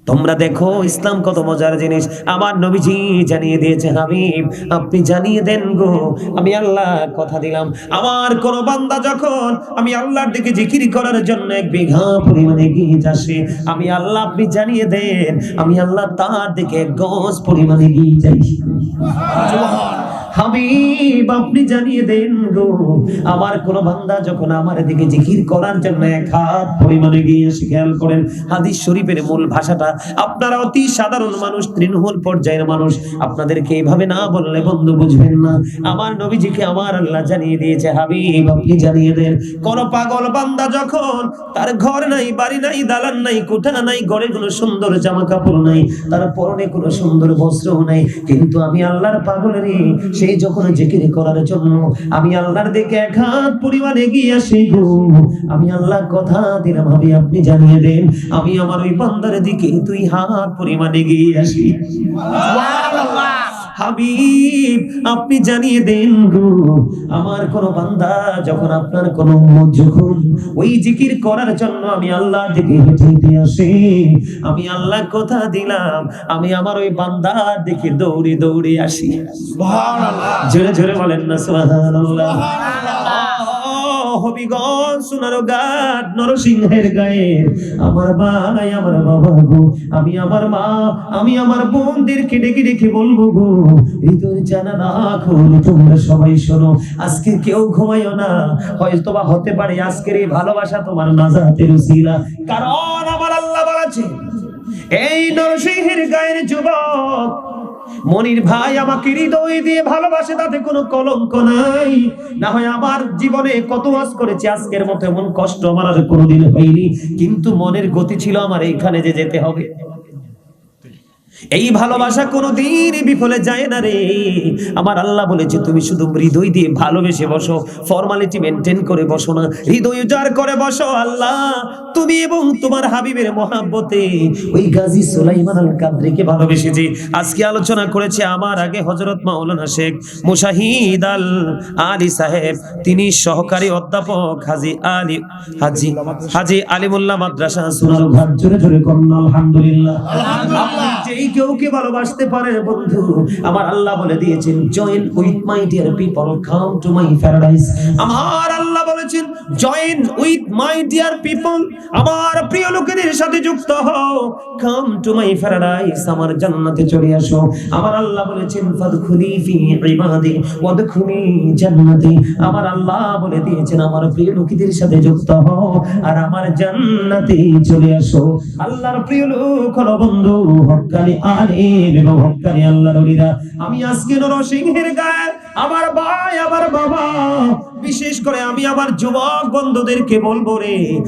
তোমরা দেখো ইসলাম কত মজার জিনিস। আমার নবীজি জানিয়ে দিয়েছে, হাবিব আপনি জানিয়ে দেন গো, আমি আল্লাহ কথা দিলাম আমার কোন বান্দা যখন আমি আল্লাহর দিকে জিকির করার জন্য 1 বিঘা পরিমাণে এগিয়ে যাচ্ছে, আমি আল্লাহ আপনি জানিয়ে দেন আমি আল্লাহ তার দিকে 1 গজ পরিমাণে এগিয়ে যাই। হাবিব আপনি জানিয়ে দেন গো, আমার কোন বান্দা যখন আমার দিকে জিকির করার জন্য 1 হাত পরিমাণে গিয়ে আসে। খেয়াল করেন হাদিস শরীফের মূল ভাষাটা। আপনারা অতি সাধারণ মানুষ, তৃণমূল পর্যায়ের মানুষ, আপনাদেরকে এইভাবে না বললে বন্ধু বুঝবেন না। আমার নবীজিকে আমার আল্লাহ জানিয়ে দিয়েছে, হাবিব আপনি জানিয়ে দেন কোন পাগল বান্দা যখন তার ঘর নাই, বাড়ি নাই, দালান নাই, কোঠা নাই, ঘরে কোনো সুন্দর জামা কাপড় নাই, তার পরনে কোনো সুন্দর বস্ত্র নাই, কিন্তু আমি আল্লাহর পাগলের সেই যখন জিকির করার জন্য আমি আল্লাহর দিকে 1 হাত পরিমাণ এগিয়ে আসি গো, আমি আল্লাহ কথা দিলাম আমি আপনি জানিয়ে দেন আমি আমার ওই বান্দার দিকে 2 হাত পরিমাণ এগিয়ে আসি। সুবহানাল্লাহ। হাবিব আপনি জানিয়ে দেন গো, আমার কোন বান্দা যখন আপনার কোন উম্মত যখন ওই জিকির করার জন্য আমি আল্লাহর দিকে হেঁটে হেঁটে আসি, আমি আল্লাহ কথা দিলাম আমি আমার ওই বান্দার দিকে দৌড়ে দৌড়ে আসি। সুবহানাল্লাহ। জোরে জোরে বলেন না সুবহানাল্লাহ। হবিগঞ্জ সোনার ঘাট নরসিংহের গায়ে আমার ভাই আমার বাবা গো, আমি আমার মা আমি আমার বোনদেরকে ডেকে ডেকে বলবো গো, হৃদয় জানালা খুলো তোমরা সবাই শোনো, আজকে কেউ ঘুমাইও না, হয়তো বা হতে পারে আজকের এই ভালোবাসা তোমার নাজাতের উসিলা। কারণ আমার আল্লাহ বলেছে এই নরসিংহের গায়ের যুবক মনির ভাই আমাকে হৃদয় দিয়ে ভালোবাসে, তাতে কোনো কলঙ্ক নাই। না হয় আমার জীবনে কত ওয়াজ করেছি, আজকের মতো এমন কষ্ট আমার আর কোনোদিন হয়নি, কিন্তু মনের গতি ছিল আমার এইখানে যে যেতে হবে। এই ভালোবাসা কোনোদিন বিফলে যায় না রে। আমার আল্লাহ বলেছে তুমি শুধু হৃদয় দিয়ে ভালোবেসে বসো, ফর্মালিটি মেনটেন করে বসো না, হৃদয় উজাড় করে বসো। আল্লাহ তুমি এবং তোমার হাবিবের মহাব্বতে ওই গাজী সুলাইমান আল কাদরিকে ভালোবেসেছি। আজকে আলোচনা করেছে আমার আগে হযরত মাওলানা শেখ মুশাহিদ আল আলী সাহেব, তিনি সহকারী অধ্যাপক হাজী আলিমুল্লাহ মাদ্রাসা সোনার ঘাট। জোরে জোরে কন্যা আলহামদুলিল্লাহ। আলহামদুলিল্লাহ। যেই কেউ কে ভালোবাসতে পারে বন্ধু, আমার আল্লাহ বলে দিয়েছেন join with my dear people come to my paradise. আমার আল্লাহ বলেছেন join with my dear people, আমার প্রিয় লোকেদের সাথে যুক্ত হও, কাম টু মাই প্যারাডাইস, আমার জান্নাতে চলে আসো। আমার আল্লাহ বলেছেন ফাদখুলি ফি ইবাদি ওয়াদখুলি জান্নাতি, আমার আল্লাহ বলে দিয়েছেন আমার প্রিয় লোকেদের সাথে যুক্ত হও আর আমার জান্নাতে চলে আসো। আল্লাহর প্রিয় লোক হলো বন্ধু হক্কানি আলিম এবং হক্কানি আল্লাহর ওলিরা। আমি আজকে নরসিংহের গায়ে আমার ভাই আমার বাবা, বিশেষ করে আমি আমার যুবক বন্ধুদেরকে বলবো রে,